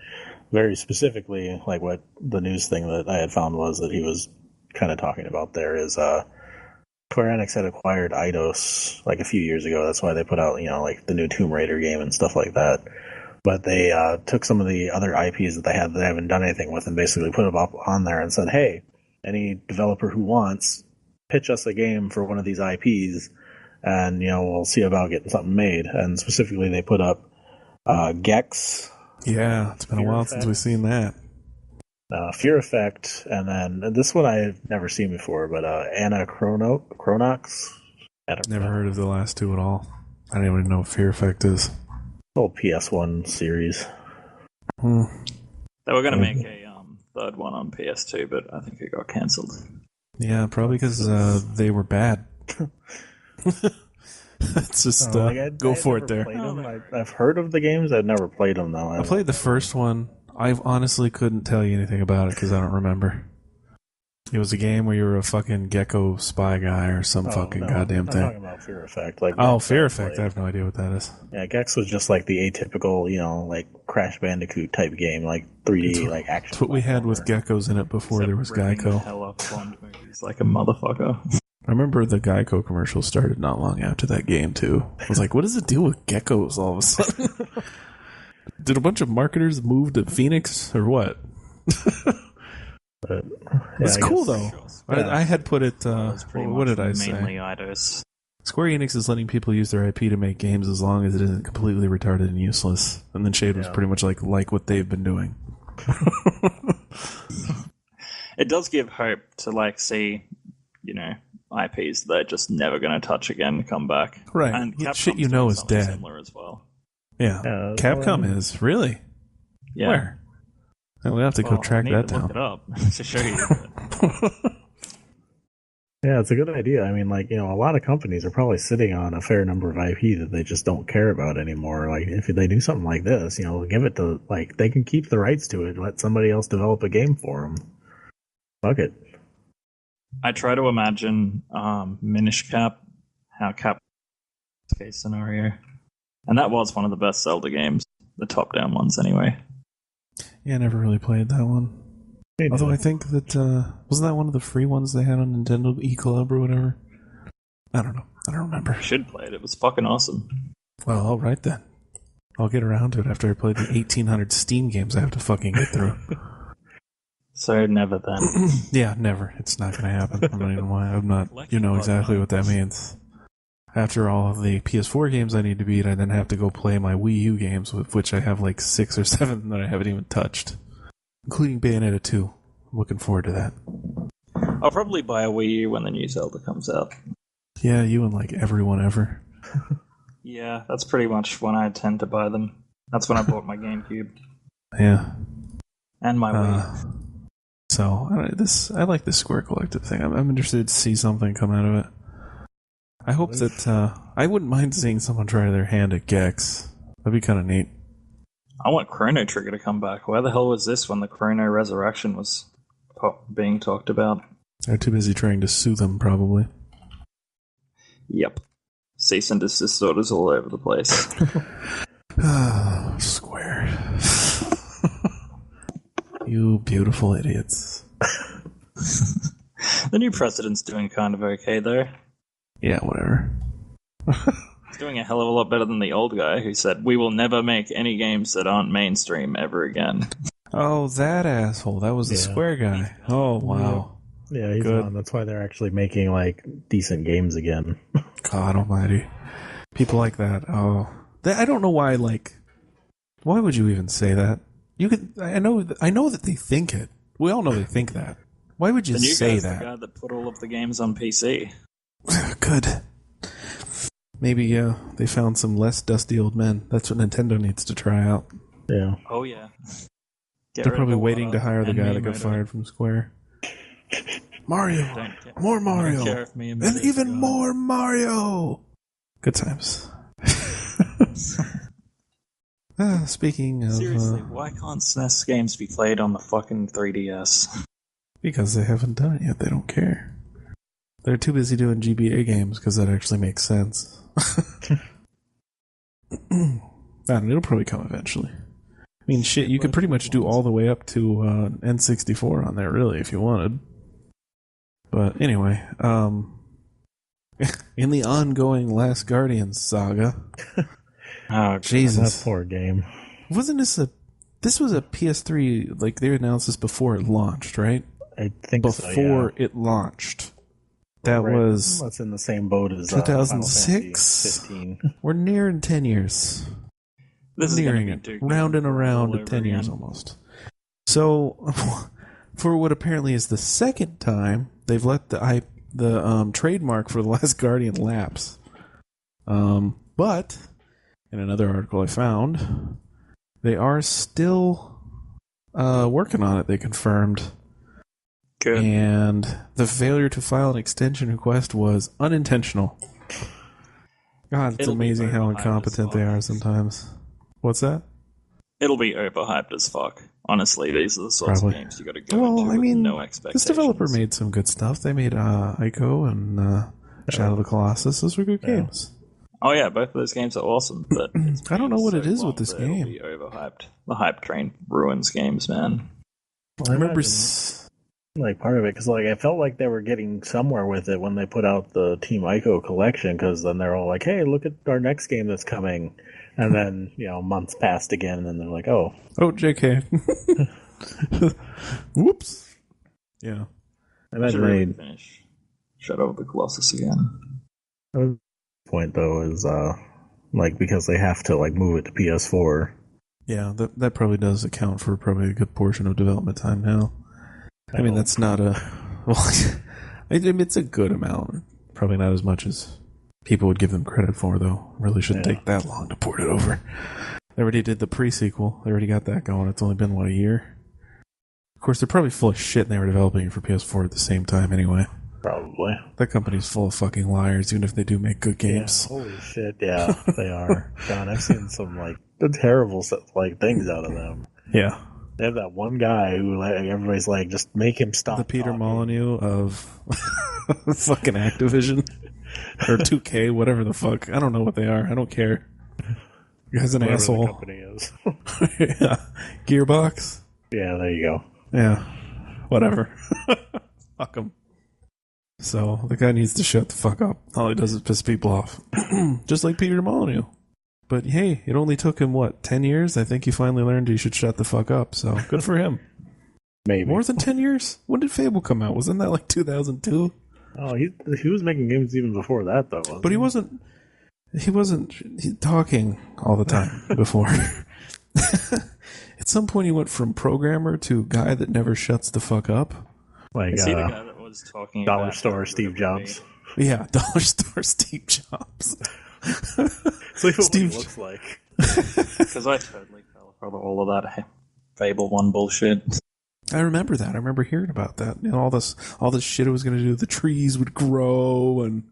very specifically, like what the news thing that I had found was that he was kind of talking about there is Square Enix had acquired Eidos like a few years ago. That's why they put out, like the new Tomb Raider game and stuff like that. But they took some of the other IPs that they had that they haven't done anything with and basically put them up on there and said, hey, any developer who wants, pitch us a game for one of these IPs and, we'll see about getting something made. And specifically they put up Gex. Yeah, it's been a while since we've seen that. Fear Effect, and then this one I've never seen before, but Anna Chronox. Never heard of the last two at all. I don't even know what Fear Effect is. Old PS1 series. They were going to make a third one on PS2, but I think it got cancelled. Yeah, probably because they were bad. It's just go for it there. I've heard of the games. I've never played them, though. I played the first one. I honestly couldn't tell you anything about it because I don't remember. It was a game where you were a fucking gecko spy guy or some goddamn thing. I'm talking about Fear Effect. Fear Effect. I have no idea what that is. Yeah, Gex was just like the atypical, like Crash Bandicoot type game, like 3D, like action. That's what we had with geckos in it before there was Geico. Hell up Bond movies like a motherfucker. I remember the Geico commercial started not long after that game, too. I was like, what does it deal with geckos all of a sudden? Did a bunch of marketers move to Phoenix or what? But, it's cool, though. Yeah. I had put it... what did I say? Mainly Eidos. Square Enix is letting people use their IP to make games as long as it isn't completely retarded and useless. And then Shade was pretty much like what they've been doing. It does give hope to like see, IPs that they're just never going to touch again come back. Right. And Shit Capcom's you know doing is something dead. similar as well. Yeah. Capcom is really. Yeah. Where? We'll have to go track I need that to down. look it up to show you. Yeah, it's a good idea. I mean, like, a lot of companies are probably sitting on a fair number of IP that they just don't care about anymore. Like, if they do something like this, give it to, like, they can keep the rights to it, let somebody else develop a game for them. Fuck it. I try to imagine Minish Cap, how Cap case scenario. And that was one of the best Zelda games, the top-down ones anyway. Yeah, I never really played that one. Although I think that, wasn't that one of the free ones they had on Nintendo eClub or whatever? I don't know. I don't remember. You should play it. It was fucking awesome. Well, alright then. I'll get around to it after I play the 1,800 Steam games I have to fucking get through. So never then. Yeah, never. It's not going to happen. I don't even why. I'm not. You know exactly what that means. After all of the PS4 games I need to beat, I then have to go play my Wii U games, with which I have like 6 or 7 that I haven't even touched. Including Bayonetta 2. I'm looking forward to that. I'll probably buy a Wii U when the new Zelda comes out. Yeah, you and like everyone ever. Yeah, that's pretty much when I tend to buy them. That's when I bought my GameCube. Yeah. And my Wii. So, I like this Square Collective thing. I'm interested to see something come out of it. I hope that, I wouldn't mind seeing someone try their hand at Gex. That'd be kind of neat. I want Chrono Trigger to come back. Where the hell was this when the Chrono Resurrection was being talked about? They're too busy trying to sue them, probably. Yep. Cease and desist orders all over the place. Square. You beautiful idiots. The new president's doing kind of okay, though. Yeah, whatever. He's doing a hell of a lot better than the old guy who said, "We will never make any games that aren't mainstream ever again." Oh, that asshole. That was the Square guy. Oh, wow. Yeah, he's good. on. That's why they're actually making, like, decent games again. God almighty. People like that. Oh. I don't know why, like... Why would you even say that? You could... I know that they think it. We all know they think that. Why would you say that? The guy that put all of the games on PC. Good. Maybe they found some less dusty old men. That's what Nintendo needs to try out. Yeah. Oh, yeah. They're probably waiting to hire the guy that got fired from Square. Mario! More Mario! And even more Mario! Good times. Speaking of... Seriously, why can't SNES games be played on the fucking 3DS? Because they haven't done it yet. They don't care. They're too busy doing GBA games because that actually makes sense. It'll probably come eventually. I mean, shit, you could pretty much do all the way up to N64 on there, really, if you wanted. But anyway, in the ongoing Last Guardian saga... Oh, Jesus. That poor game. Wasn't this This was a PS3, like, they announced this before it launched, right? I think before it launched. That was... That's in the same boat as 2006? 15. We're nearing 10 years. This nearing it. Round and around at 10 years almost. So, for what apparently is the second time, they've let the trademark for The Last Guardian lapse. But, in another article I found, they are still working on it, they confirmed. Good. And the failure to file an extension request was unintentional. God, it's amazing how incompetent they are sometimes. What's that? It'll be overhyped as fuck. Honestly, these are the sorts of games you got to go into with no expectations. This developer made some good stuff. They made Ico and Shadow of the Colossus. Those were good games. Oh yeah, both of those games are awesome, but I don't know what it is with this game. It'll be overhyped. The hype train ruins games, man. Well, I remember like part of it because like I felt like they were getting somewhere with it when they put out the Team Ico collection, because then they're all like, "Hey, look at our next game that's coming," and then months passed again, and then they're like, "Oh, JK, whoops." Yeah, I imagine they finish Shadow of the Colossus again. The point though is like because they have to like move it to PS4. Yeah, that probably does account for probably a good portion of development time now. I mean, that's not a... Well, I mean, it's a good amount. Probably not as much as people would give them credit for, though. Really shouldn't take that long to port it over. They already did the pre-sequel. They already got that going. It's only been, a year? Of course, they're probably full of shit, and they were developing it for PS4 at the same time anyway. Probably. That company's full of fucking liars, even if they do make good games. Yeah, holy shit, yeah, they are. God, I've seen some, terrible, things out of them. Yeah. They have that one guy who, everybody's like, just make him stop The Peter talking. Molyneux of fucking Activision. Or 2K, whatever the fuck. I don't know what they are. I don't care. You guy's an Whatever asshole. the company is. Yeah. Gearbox? Yeah, there you go. Yeah. Whatever. Fuck him. So, the guy needs to shut the fuck up. All he does is piss people off. Just like Peter Molyneux. But hey, it only took him, 10 years? I think he finally learned he should shut the fuck up, so good for him. Maybe. More than 10 years? When did Fable come out? Wasn't that 2002? Oh, he was making games even before that, though. But he wasn't talking all the time before. At some point he went from programmer to guy that never shuts the fuck up. Is he the guy that was talking Dollar about Store Steve Jobs? Yeah, Dollar Store Steve Jobs. So Steve what he looks like. Because I totally fell for all of that Fable 1 bullshit. I remember that. I remember hearing about that. All this shit it was going to do. The trees would grow and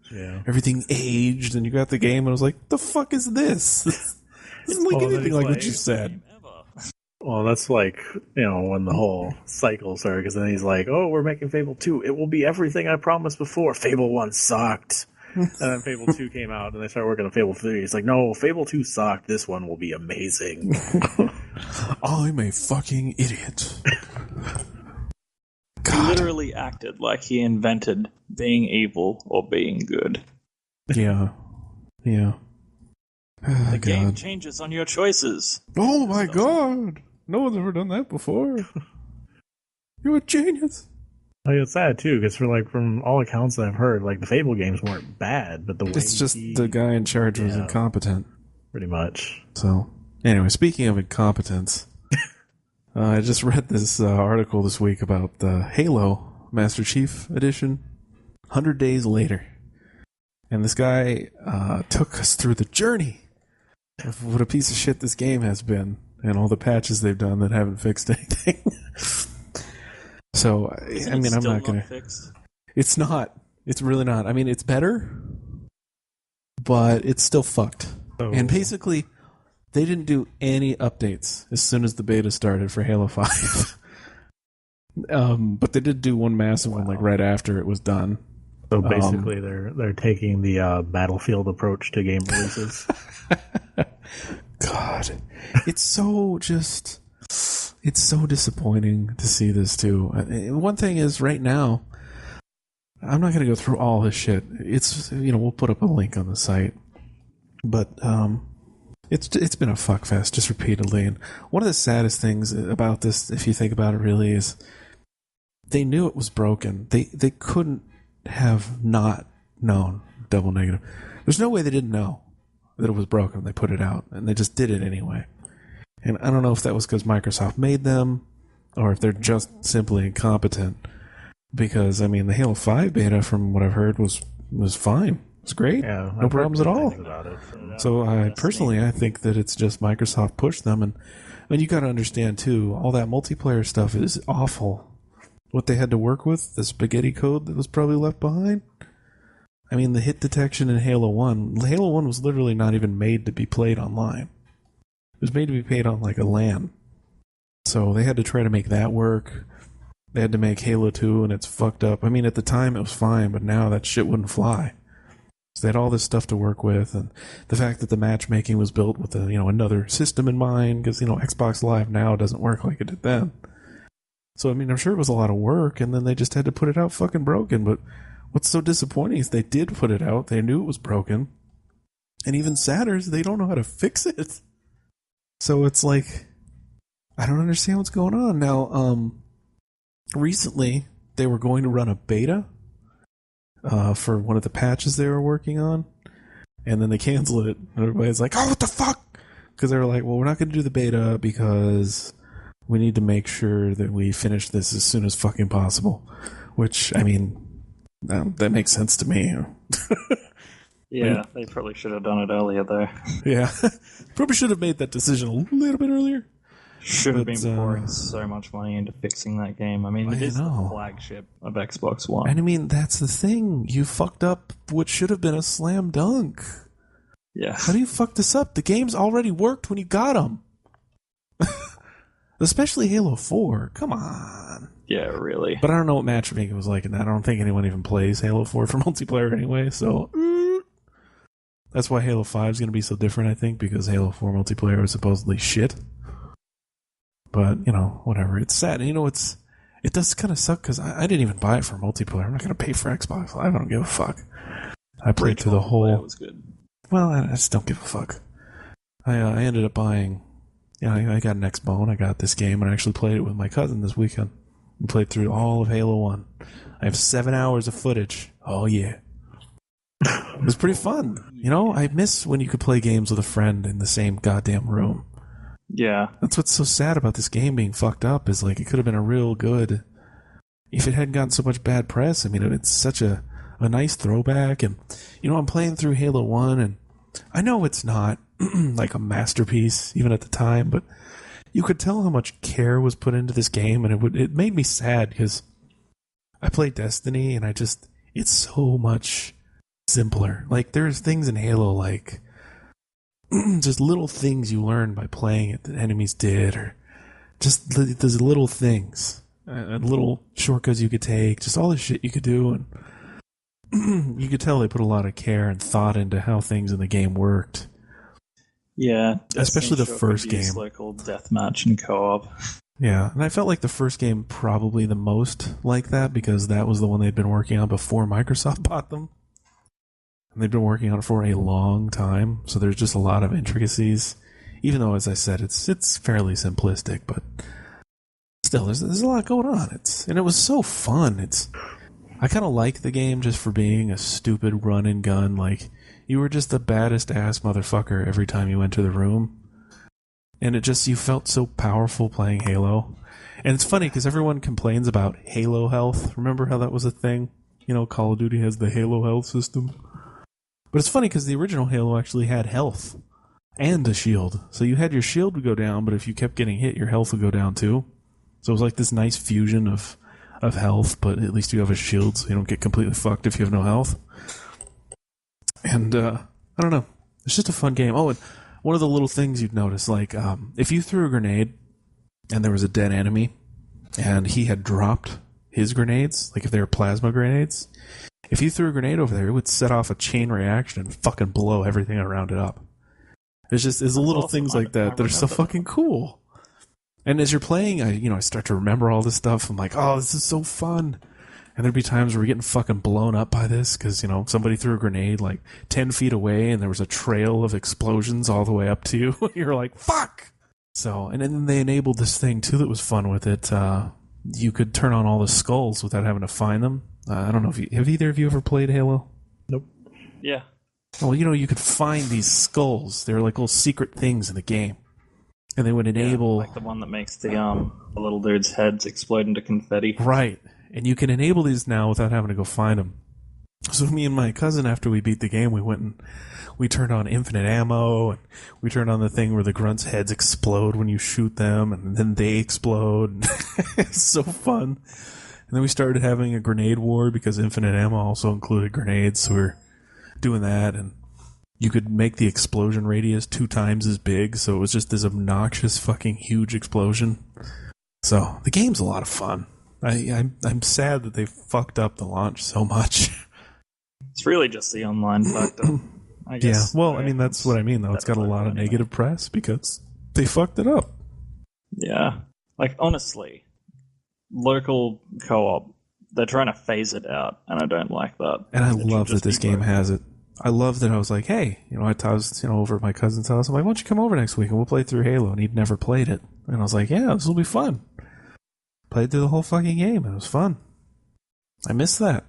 everything aged, and you got the game, and I was like, "The fuck is this?" This isn't like anything like what you said. Well, that's when the whole cycle started, because then he's like, "Oh, we're making Fable 2. It will be everything I promised before. Fable 1 sucked." And then Fable 2 came out, and they started working on Fable 3. He's like, "No, Fable 2 sucked. This one will be amazing." I'm a fucking idiot. God. He literally acted like he invented being evil or being good. Yeah. The game changes on your choices. Oh my god! No one's ever done that before. You're a genius. It's sad too, because from all accounts that I've heard, the Fable games weren't bad, but it's just the guy in charge was incompetent. Pretty much. So, anyway, speaking of incompetence, I just read this article this week about the Halo Master Chief Edition, 100 Days Later. And this guy took us through the journey of what a piece of shit this game has been, and all the patches they've done that haven't fixed anything. So, I'm not going to... It's not. It's really not. I mean, it's better, but it's still fucked. Oh. And basically, they didn't do any updates as soon as the beta started for Halo 5. But they did do one massive one right after it was done. So basically, they're taking the Battlefield approach to game releases. God, it's so disappointing to see this too. One thing is, right now, I'm not going to go through all this shit. It's we'll put up a link on the site, but it's been a fuckfest just repeatedly. And one of the saddest things about this, if you think about it, really is they knew it was broken. They couldn't have not known double negative. There's no way they didn't know that it was broken. They put it out, and they just did it anyway. And I don't know if that was because Microsoft made them, or if they're just simply incompetent. Because, I mean, the Halo 5 beta, from what I've heard, was fine. It was great. Yeah, no problems at all. So I think that it's just Microsoft pushed them. And you got to understand, too, all that multiplayer stuff is awful. What they had to work with, the spaghetti code that was probably left behind. I mean, the hit detection in Halo 1. Halo 1 was literally not even made to be played online. It was made to be played on a LAN. So they had to try to make that work. They had to make Halo 2, and it's fucked up. I mean, at the time it was fine, but now that shit wouldn't fly. So they had all this stuff to work with, and the fact that the matchmaking was built with another system in mind, because Xbox Live now doesn't work like it did then. So I mean, I'm sure it was a lot of work, and then they just had to put it out fucking broken. But what's so disappointing is they did put it out. They knew it was broken, and even sadder is they don't know how to fix it. So it's I don't understand what's going on now. Recently, they were going to run a beta for one of the patches they were working on, and then they canceled it. And everybody's like, "Oh, what the fuck?" Because they were like, "Well, we're not going to do the beta because we need to make sure that we finish this as soon as fucking possible. Which, I mean, that makes sense to me. Yeah, they probably should have done it earlier, though. Yeah. Probably should have made that decision a little bit earlier. Should have been pouring so much money into fixing that game. I mean, it is the flagship of Xbox One. And I mean, that's the thing. You fucked up what should have been a slam dunk. Yeah. How do you fuck this up? The game's already worked when you got them. Especially Halo 4. Come on. Yeah, really. But I don't know what matchmaking was like in that. I don't think anyone even plays Halo 4 for multiplayer anyway, so... That's why Halo 5 is going to be so different, I think, because Halo 4 multiplayer is supposedly shit. But, you know, whatever. It's sad. And, you know, it does kind of suck because I didn't even buy it for multiplayer. I'm not going to pay for Xbox Live. I don't give a fuck. I played through the whole... That was good. Well, I just don't give a fuck. I ended up buying... Yeah, I got an Xbone. I got this game, and I actually played it with my cousin this weekend. We played through all of Halo 1. I have 7 hours of footage. Oh, yeah. It was pretty fun. You know, I miss when you could play games with a friend in the same goddamn room. Yeah. That's what's so sad about this game being fucked up, is like it could have been a real good... If it hadn't gotten so much bad press, I mean, it's such a nice throwback. And, you know, I'm playing through Halo 1, and I know it's not like a masterpiece, even at the time, but you could tell how much care was put into this game, and it made me sad, because I played Destiny, and it's so much... simpler. Like, there's things in Halo, like just little things you learn by playing it that enemies did, or just those little things, little shortcuts you could take, just all this shit you could do, and you could tell they put a lot of care and thought into how things in the game worked. Yeah, especially the first game. Local deathmatch and co-op. Yeah, and I felt like the first game probably the most like that, because that was the one they'd been working on before Microsoft bought them. And they've been working on it for a long time, so there's just a lot of intricacies. Even though, as I said, it's fairly simplistic, but still, there's a lot going on. And it was so fun. I kind of like the game just for being a stupid run and gun. Like, you were just the baddest ass motherfucker every time you went to the room, and you felt so powerful playing Halo. And it's funny because everyone complains about Halo health. Remember how that was a thing? You know, Call of Duty has the Halo health system. But it's funny because the original Halo actually had health and a shield. So you had your shield would go down, but if you kept getting hit, your health would go down too. So it was like this nice fusion of health, but at least you have a shield so you don't get completely fucked if you have no health. And, I don't know. It's just a fun game. Oh, and one of the little things you'd notice, like, if you threw a grenade and there was a dead enemy and he had dropped his grenades, like if they were plasma grenades... If you threw a grenade over there, it would set off a chain reaction and fucking blow everything around it up. There's little things like that are so fucking cool. And as you're playing, I start to remember all this stuff. I'm like, oh, this is so fun. And there'd be times where we're getting fucking blown up by this because, somebody threw a grenade like 10 feet away and there was a trail of explosions all the way up to you. You're like, fuck! So, and then they enabled this thing too that was fun with it. You could turn on all the skulls without having to find them. I don't know have either of you ever played Halo? Nope. Yeah. Well, you could find these skulls. They're like little secret things in the game. And they would enable... like the one that makes the little dude's heads explode into confetti. Right. And you can enable these now without having to go find them. So me and my cousin, after we beat the game, we went and we turned on infinite ammo, and we turned on the thing where the grunts' heads explode when you shoot them, and then they explode. It's so fun. And then we started having a grenade war because infinite ammo also included grenades, so we're doing that, and you could make the explosion radius 2 times as big, so it was just this obnoxious fucking huge explosion. So, the game's a lot of fun. I'm sad that they fucked up the launch so much. It's really just the online factor, I guess. Yeah, well, I mean, that's what I mean, though. It's got a lot of negative press because they fucked it up. Yeah. Like, honestly... local co-op, they're trying to phase it out, and I don't like that. And I love that this game has it. I love that I was like, hey, I was over at my cousin's house. I'm like, why don't you come over next week and we'll play through Halo? And he'd never played it. And I was like, yeah, this will be fun. Played through the whole fucking game, and it was fun. I miss that.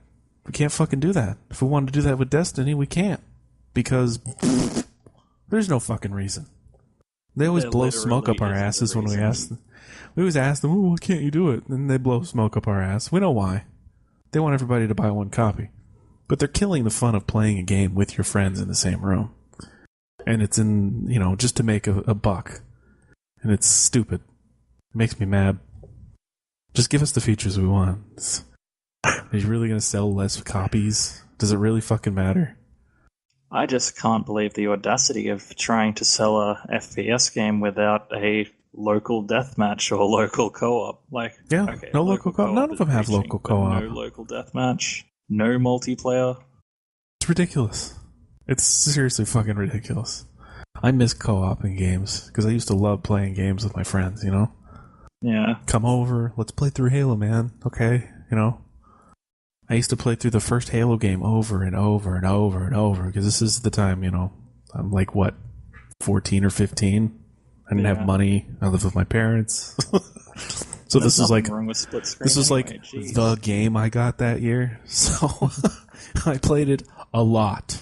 We can't fucking do that. If we wanted to do that with Destiny, we can't. Because there's no fucking reason. They always There blow smoke up our literally asses isn't a when we reason. ask them. We always ask them, "Oh, why can't you do it?" And they blow smoke up our ass. We know why. They want everybody to buy one copy. But they're killing the fun of playing a game with your friends in the same room. And it's in, just to make a buck. And it's stupid. It makes me mad. Just give us the features we want. Are you really going to sell less copies? Does it really fucking matter? I just can't believe the audacity of trying to sell a FPS game without a local deathmatch or local co-op. Yeah, okay, no local co-op. None of them have reaching, local co-op. No local deathmatch. No multiplayer. It's ridiculous. It's seriously fucking ridiculous. I miss co-op in games because I used to love playing games with my friends, Yeah. Come over, let's play through Halo, man. Okay, I used to play through the first Halo game over and over and over and over because this is the time, I'm like, 14 or 15? I didn't have money. I lived with my parents. So There's this is like wrong with split screen this is anyway. like the game I got that year. So I played it a lot.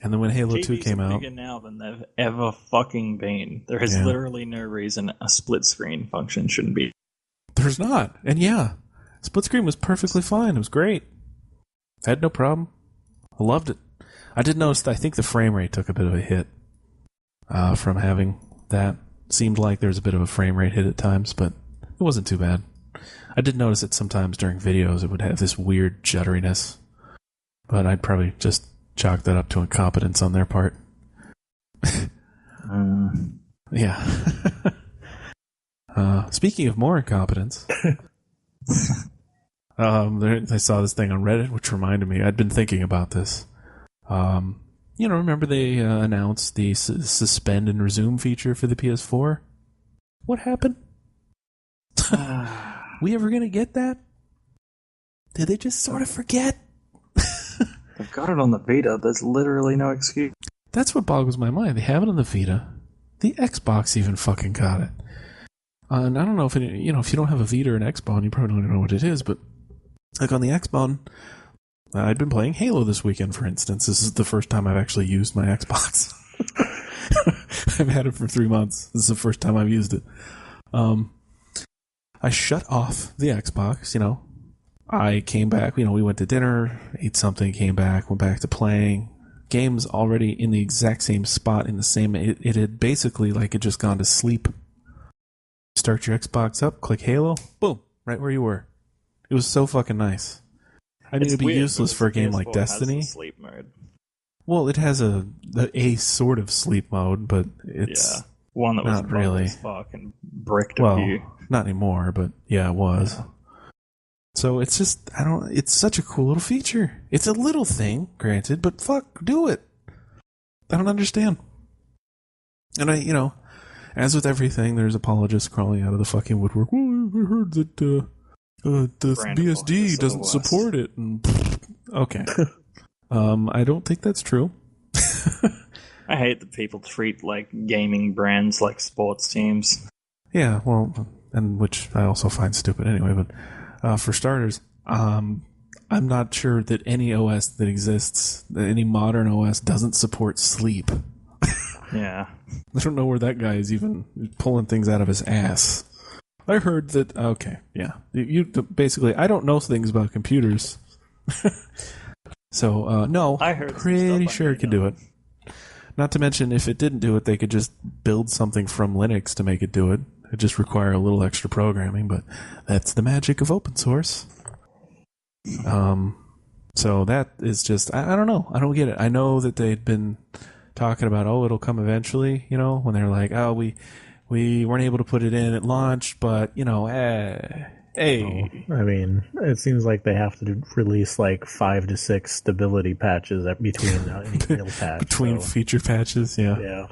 And then when Halo 2 came out, bigger now than they've ever fucking been. There is literally no reason a split screen function shouldn't be. There's not. And split screen was perfectly fine. It was great. I had no problem. I loved it. I did notice that I think the frame rate took a bit of a hit from having that. Seemed like there was a bit of a frame rate hit at times, but it wasn't too bad. I did notice it sometimes during videos. It would have this weird jutteriness. But I'd probably just chalk that up to incompetence on their part. Yeah. Speaking of more incompetence, I saw this thing on Reddit, which reminded me. I'd been thinking about this. Remember they announced the suspend and resume feature for the PS4? What happened? We ever gonna get that? Did they just sort of forget? They've got it on the Vita. There's literally no excuse. That's what boggles my mind. They have it on the Vita. The Xbox even fucking got it. And I don't know if if you don't have a Vita or an Xbox, you probably don't know what it is. But like on the Xbox, I'd been playing Halo this weekend, for instance. This is the first time I've actually used my Xbox. I've had it for 3 months. This is the first time I've used it. I shut off the Xbox, I came back, we went to dinner, ate something, came back, went back to playing. Game's already in the exact same spot, in the same... It had basically, it just gone to sleep. Start your Xbox up, click Halo, boom, right where you were. It was so fucking nice. I mean, it'd be useless for a game like Destiny. Sleep mode. Well, it has a sort of sleep mode, but it's one that was not really as fuck and bricked a few. Not anymore, but it was. Yeah. So it's just, it's such a cool little feature. It's a little thing, granted, but fuck, do it. I don't understand. And as with everything, there's apologists crawling out of the fucking woodwork. Well, I heard that the BSD doesn't support it. And, okay. I don't think that's true. I hate that people treat gaming brands like sports teams. Yeah, well, and which I also find stupid anyway, but for starters, I'm not sure that any OS that exists, any modern OS, doesn't support sleep. Yeah. I don't know where that guy is even pulling things out of his ass. I heard that... Okay, yeah. You basically, I don't know things about computers. So, no, I heard pretty sure it could do it. Not to mention, if it didn't do it, they could just build something from Linux to make it do it. It just require a little extra programming, but that's the magic of open source. So that is just... I don't know. I don't get it. I know that they'd been talking about, it'll come eventually, when they're like, we weren't able to put it in at launch, but, hey. I mean, it seems like they have to release 5 to 6 stability patches between any real patch. Between feature patches, yeah. Yeah.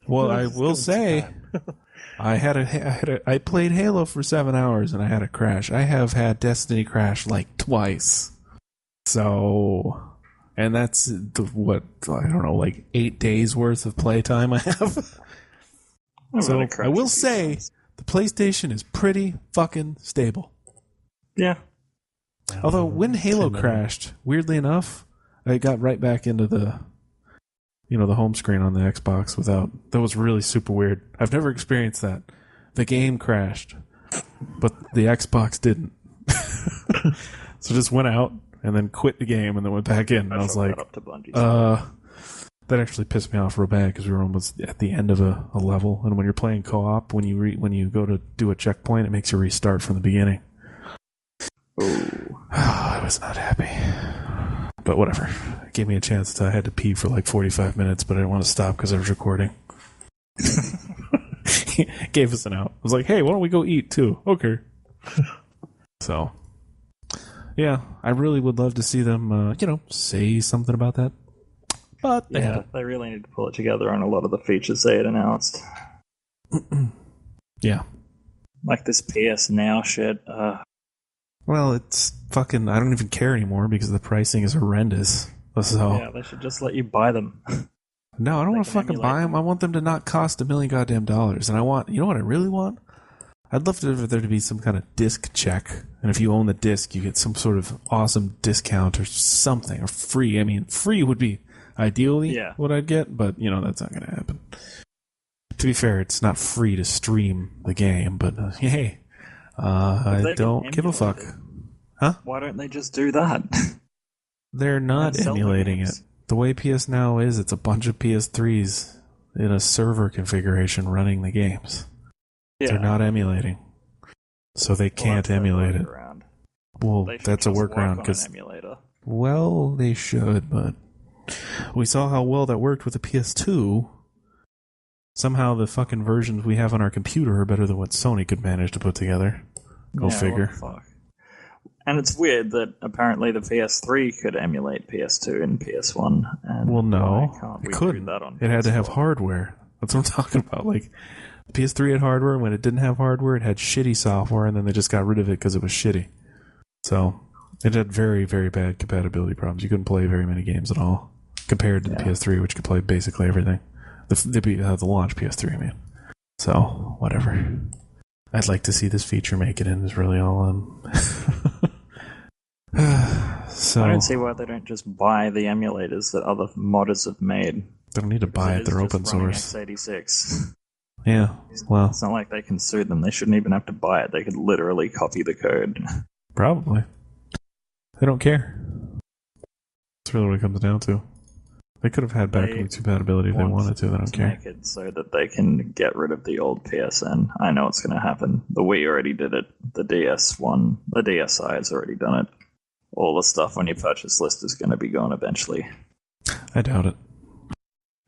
Well, I will say, I played Halo for 7 hours and I had a crash. I have had Destiny crash twice. So... And that's, 8 days worth of playtime I have. So I will say, the PlayStation is pretty fucking stable. Yeah. Although, when Halo crashed, weirdly enough, I got right back into the the home screen on the Xbox without. That was really super weird. I've never experienced that. The game crashed, but the Xbox didn't. So just went out and then quit the game and then went back in. And I was like, up to Bungie. that actually pissed me off real bad because we were almost at the end of a level. And when you're playing co-op, when you go to do a checkpoint, it makes you restart from the beginning. Oh, I was not happy. But whatever. It gave me a chance. I had to pee for like 45 minutes, but I didn't want to stop because I was recording. Gave us an out. I was like, hey, why don't we go eat too? Okay. So, yeah, I really would love to see them, say something about that. But they really need to pull it together on a lot of the features they had announced. Yeah. Like this PS Now shit. Well, it's fucking... I don't even care anymore because the pricing is horrendous. So, yeah, they should just let you buy them. No, I don't want to fucking buy them. I want them to not cost $1 million goddamn dollars. And I want... You know what I really want? I'd love for there to be some kind of disc check. And if you own the disc, you get some sort of awesome discount or something. Or free. I mean, free would be ideally what I'd get. But, that's not going to happen. To be fair, it's not free to stream the game. But, hey... I don't give a fuck. Huh? Why don't they just do that? They're not emulating it. The way PS Now is, it's a bunch of PS3s in a server configuration running the games. Yeah. They're not emulating. So they can't emulate it. Well, that's a workaround because... Well, they should, but... We saw how well that worked with the PS2. Somehow the fucking versions we have on our computer are better than what Sony could manage to put together. Go figure. Fuck. And it's weird that apparently the PS3 could emulate PS2 and PS1. And well, no, it couldn't. It had to have hardware. That's what I'm talking about. Like, the PS3 had hardware, and when it didn't have hardware, it had shitty software, and then they just got rid of it because it was shitty. So, it had very, very bad compatibility problems. You couldn't play very many games at all, compared to the PS3, which could play basically everything. The launch PS3, I mean. So, whatever. I'd like to see this feature make it in, is really all So, I don't see why they don't just buy the emulators that other modders have made. They don't need to buy it, they're open source. x86. Yeah, well... It's not like they can sue them, they shouldn't even have to buy it, they could literally copy the code. Probably. They don't care. That's really what it comes down to. They could have had backwards compatibility if they wanted to. They don't care. Make it so that they can get rid of the old PSN. I know it's going to happen. The Wii already did it. The DS1, the DSi has already done it. All the stuff on your purchase list is going to be gone eventually. I doubt it.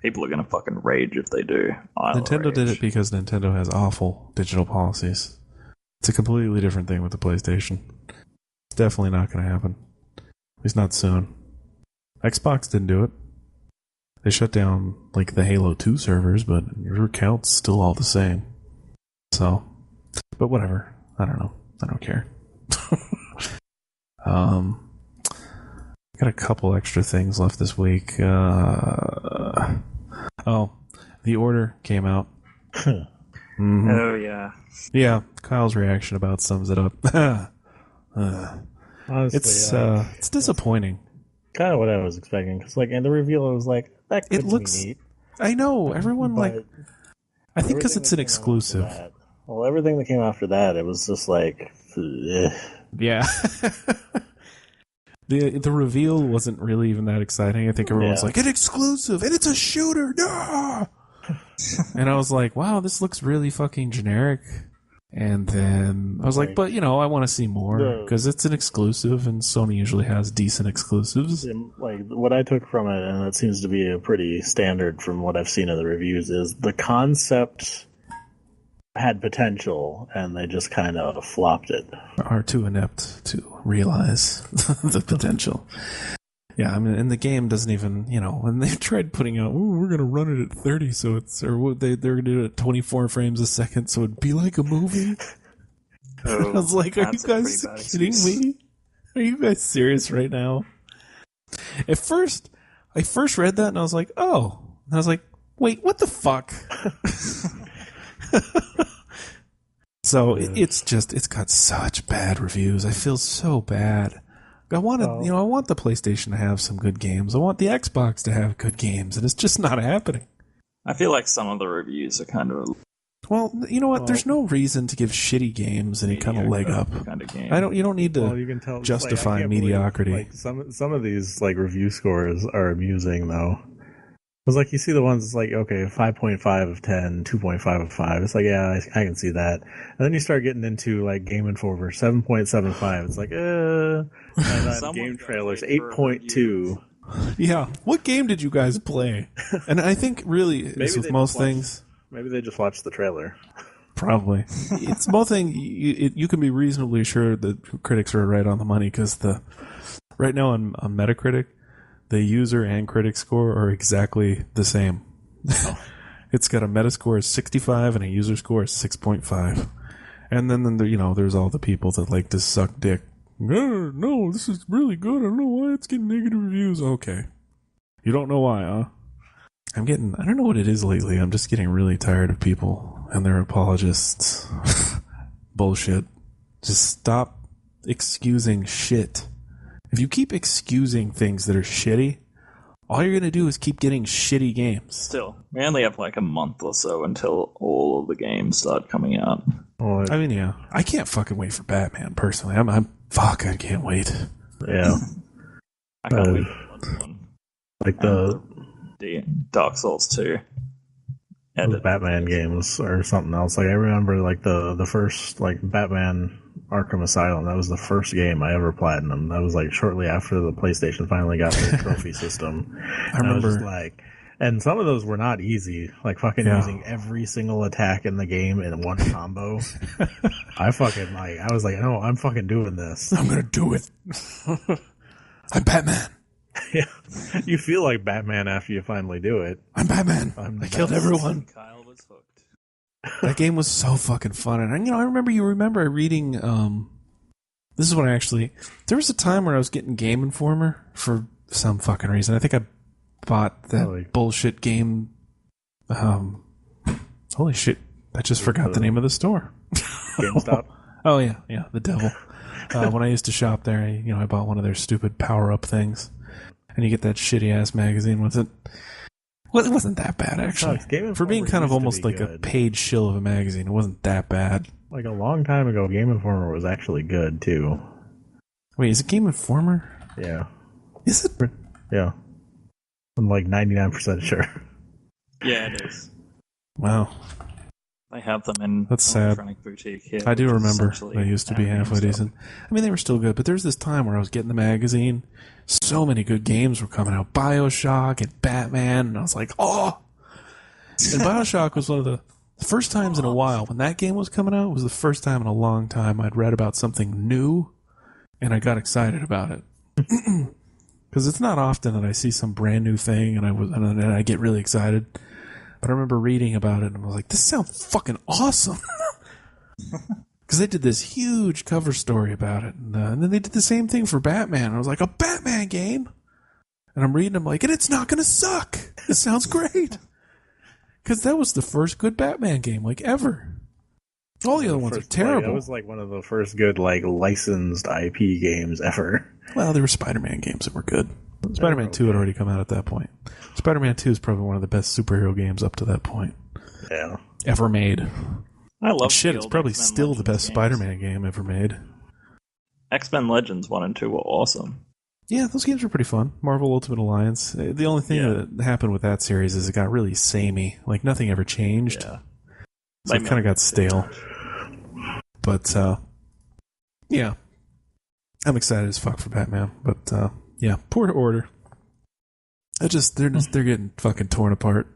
People are going to fucking rage if they do. Nintendo did it because Nintendo has awful digital policies. It's a completely different thing with the PlayStation. It's definitely not going to happen. At least not soon. Xbox didn't do it. They shut down, like, the Halo 2 servers, but your account's still all the same. So, but whatever. I don't know. I don't care. Got a couple extra things left this week. The Order came out. Mm-hmm. Oh, yeah. Yeah, Kyle's reaction about sums it up. Honestly, it's disappointing. Kind of what I was expecting, because in the reveal, I was like, that could be neat. I know, everyone, I think because it's an exclusive. Well, everything that came after that, it was just like, yeah. The reveal wasn't really even that exciting. I think everyone's like, it's exclusive, and it's a shooter, no! And I was like, wow, this looks really fucking generic. And then I was like, but, I want to see more, because it's an exclusive, and Sony usually has decent exclusives. What I took from it, and it seems to be a pretty standard from what I've seen in the reviews, is the concept had potential, and they just kind of flopped it. Are too inept to realize the potential. Yeah, I mean, and the game doesn't even, when they tried putting out, we're going to run it at 30, so they're going to do it at 24 frames a second, so it'd be like a movie. I was like, are you guys kidding me? Are you guys serious right now? I first read that, and I was like, oh. And I was like, wait, what the fuck? So it's got such bad reviews. I feel so bad. I want the PlayStation to have some good games. I want the Xbox to have good games, and it's just not happening. I feel like some of the reviews are kind of Well, you know what? There's no reason to give shitty games any kind of leg up. kind of game. You don't need to you can tell, justify I can't mediocrity. believe, some of these review scores are amusing though. Because you see the ones okay, 5.5 of 10, 2.5 of 5. It's yeah, I can see that. And then you start getting into Game Informer 7.75. It's and on game trailers 8.2. Yeah, what game did you guys play? And I think really it's with most things. Maybe they just watched the trailer. Probably. It's both things. You can be reasonably sure that critics are right on the money because right now on Metacritic, the user and critic score are exactly the same. It's got a Metascore of 65 and a user score of 6.5. And then there's all the people that like to suck dick. No, this is really good. I don't know why it's getting negative reviews. Okay. You don't know why, huh? I don't know what it is lately. I'm just getting really tired of people and their apologists. Bullshit. Just stop excusing shit. If you keep excusing things that are shitty, all you're going to do is keep getting shitty games. Still, we only have a month or so until all of the games start coming out. I mean, yeah. I can't fucking wait for Batman, personally. I can't wait. Yeah. I can't wait for the Dark Souls 2. Those Batman games or something else. I remember the first Batman Arkham Asylum. That was the first game I ever platinumed. That was shortly after the PlayStation finally got their trophy system. I remember. I was just and some of those were not easy. Using every single attack in the game in one combo. I was no, I'm fucking doing this. I'm gonna do it. I'm Batman. Yeah, you feel like Batman after you finally do it. I'm Batman. I killed everyone. Kyle was hooked. That game was so fucking fun, and I remember reading. This is when there was a time where I was getting Game Informer for some fucking reason. I think I bought that bullshit game. Holy shit! I just forgot the name of the store. GameStop. Oh yeah, the devil. When I used to shop there, I bought one of their stupid power-up things. And you get that shitty-ass magazine with it. Well, it wasn't that bad, actually. For being kind of almost a page shill of a magazine, it wasn't that bad. A long time ago, Game Informer was actually good, too. Wait, is it Game Informer? Yeah. Is it? Yeah. I'm 99% sure. Yeah, it is. Wow. They have them in That's sad. Electronic Boutique here. I do remember they used to be halfway decent. I mean, they were still good, but there was this time where I was getting the magazine. So many good games were coming out. BioShock and Batman, and I was like, oh! And BioShock was one of the first times in a while. When that game was coming out, it was the first time in a long time I'd read about something new, and I got excited about it. Because it's not often that I see some brand new thing, and I get really excited. But I remember reading about it, and I was like, this sounds fucking awesome. Because they did this huge cover story about it. And then they did the same thing for Batman. I was like, a Batman game? And I'm reading them and it's not going to suck. It sounds great. Because that was the first good Batman game, ever. All the other ones are terrible. That was one of the first good, licensed IP games ever. Well, there were Spider-Man games that were good. Spider-Man 2 had already come out at that point. Spider-Man 2 is probably one of the best superhero games up to that point. Yeah. Ever made. I love shit, it's probably X-Men still the best games. Spider-Man game ever made. X-Men Legends 1 and 2 were awesome. Yeah, those games were pretty fun. Marvel Ultimate Alliance. The only thing that happened with that series is it got really samey. Nothing ever changed. Yeah. So it kind of got stale. But, yeah. I'm excited as fuck for Batman. But, yeah, poor order. They're getting fucking torn apart.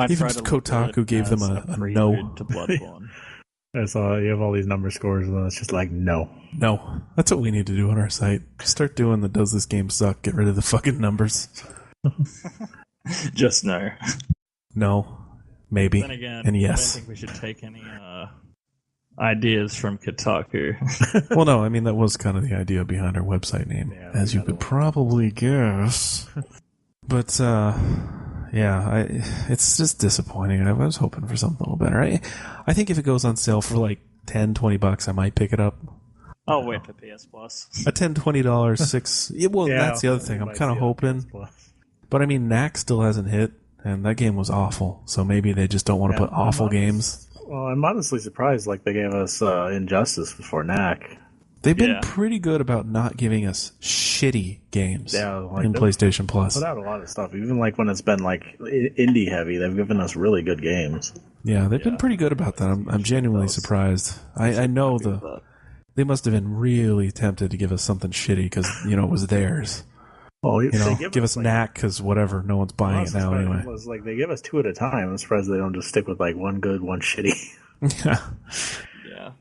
Even Kotaku gave them a no. To Bloodborne. I saw you have all these number scores, and it's just no. No. That's what we need to do on our site. Start doing the does this game suck, get rid of the fucking numbers. Just no. No. Maybe. Then again, and yes. I don't think we should take any ideas from Kotaku. Well, no, I mean, that was kind of the idea behind our website name, as you could probably guess. But, yeah, it's just disappointing. I was hoping for something a little better. I think if it goes on sale for $10, $20, I might pick it up. I'll wait for PS Plus. A $10, $20, $6. Yeah, well, Yeah, that's the other thing. I'm kind of hoping. But I mean, Knack still hasn't hit, and that game was awful. So maybe they just don't want to put awful games. Well, I'm honestly surprised. Like they gave us Injustice before Knack. They've been pretty good about not giving us shitty games in PlayStation Plus. Put out a lot of stuff, even like when it's been like indie heavy. They've given us really good games. Yeah, they've been pretty good about that. I'm genuinely surprised. I know they must have been really tempted to give us something shitty because it was theirs. Well, give us Knack because whatever, no one's buying it now anyway. It was like they give us two at a time. I'm surprised they don't just stick with like one good, one shitty. Yeah.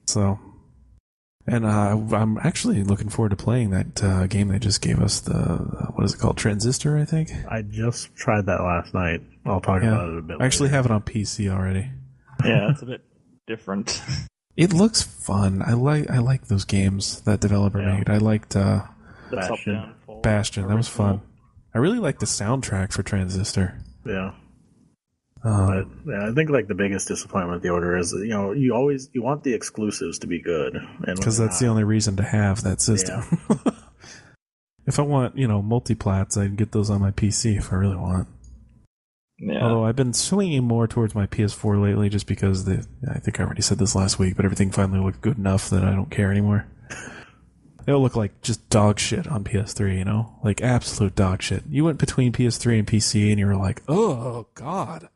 So, and I'm actually looking forward to playing that game they just gave us. What is it called? Transistor, I think. I just tried that last night. I'll talk about it a bit later. I actually have it on PC already. Yeah, it's a bit different. It looks fun. I like those games that developer made. I liked Bastion. That was fun. I really like the soundtrack for Transistor. Yeah. But I think like the biggest disappointment with the order is you want the exclusives to be good, because that's the only reason to have that system. Yeah. If I want multiplats, I can get those on my PC if I really want. Yeah. Although I've been swinging more towards my PS4 lately, just because I think I already said this last week, but everything finally looked good enough that I don't care anymore. It'll look like just dog shit on PS3, like absolute dog shit. You went between PS3 and PC, and you were like, "Oh God."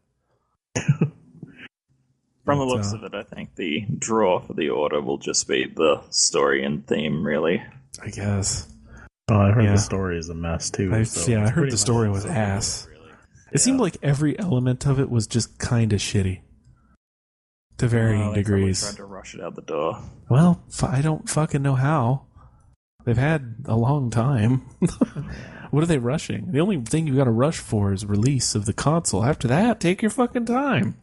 From the looks of it, I think the draw for the order will just be the story and theme, really. I guess. Oh, I heard the story is a mess too. I heard the story was ass. It seemed like every element of it was just kind of shitty, to varying degrees. Tried to rush it out the door. Well, I don't fucking know how. They've had a long time. What are they rushing? The only thing you got to rush for is release of the console. After that, take your fucking time.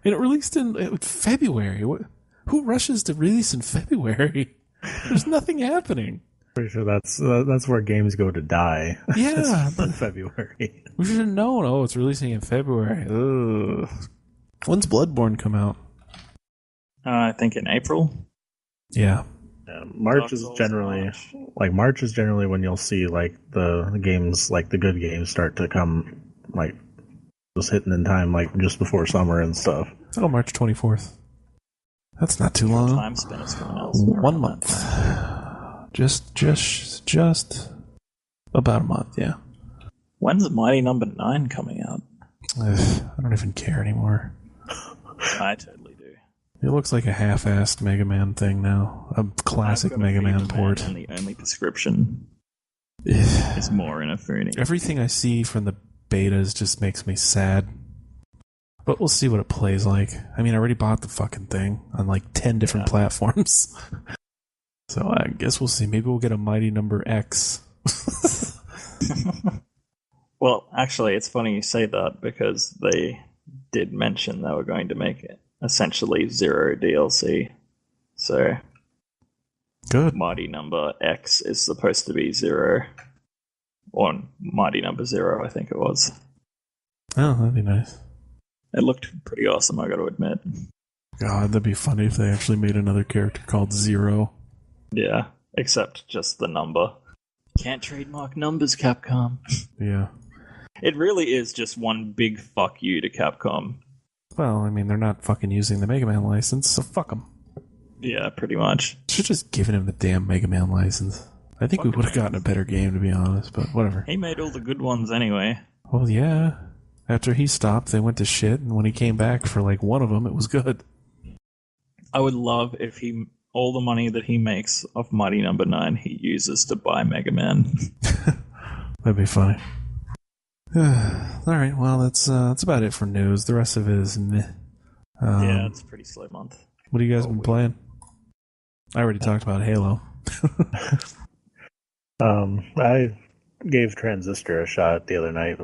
And it released in February. Who rushes to release in February? There's nothing happening. Pretty sure that's where games go to die. Yeah, in February. We should have known. Oh, it's releasing in February. Ugh. When's Bloodborne come out? I think in April. Yeah. March is generally when you'll see like the games, like the good games start to come, like just hitting in time, like just before summer and stuff. Oh, March 24th. That's not too long. Time spent is coming out. 1 month. Just about a month, yeah. When's Mighty Number 9 coming out? I don't even care anymore. I totally do. It looks like a half-assed Mega Man thing now. A classic Mega Man port. And the only description is more Inafune. Everything I see from the betas just makes me sad. But we'll see what it plays like. I mean, I already bought the fucking thing on like 10 different platforms. So I guess we'll see. Maybe we'll get a Mighty Number X. Well, actually, it's funny you say that because they did mention they were going to make it essentially zero DLC. So, good. Mighty Number X is supposed to be zero. Or Mighty Number Zero, I think it was. Oh, that'd be nice. It looked pretty awesome, I gotta admit. God, that'd be funny if they actually made another character called Zero. Yeah, except just the number. Can't trademark numbers, Capcom. Yeah. It really is just one big fuck you to Capcom. Well, I mean, they're not fucking using the Mega Man license, so fuck them. Yeah, pretty much. Should just given him the damn Mega Man license. I think we would have gotten a better game, to be honest, but whatever. He made all the good ones anyway. Well, yeah. After he stopped, they went to shit, and when he came back for like one of them, it was good. I would love if all the money that he makes off Mighty Number 9 he uses to buy Mega Man. That'd be funny. Alright, well, that's about it for news. The rest of it is meh. Yeah, it's a pretty slow month. What have you guys been playing? I already talked about Halo. I gave Transistor a shot the other night,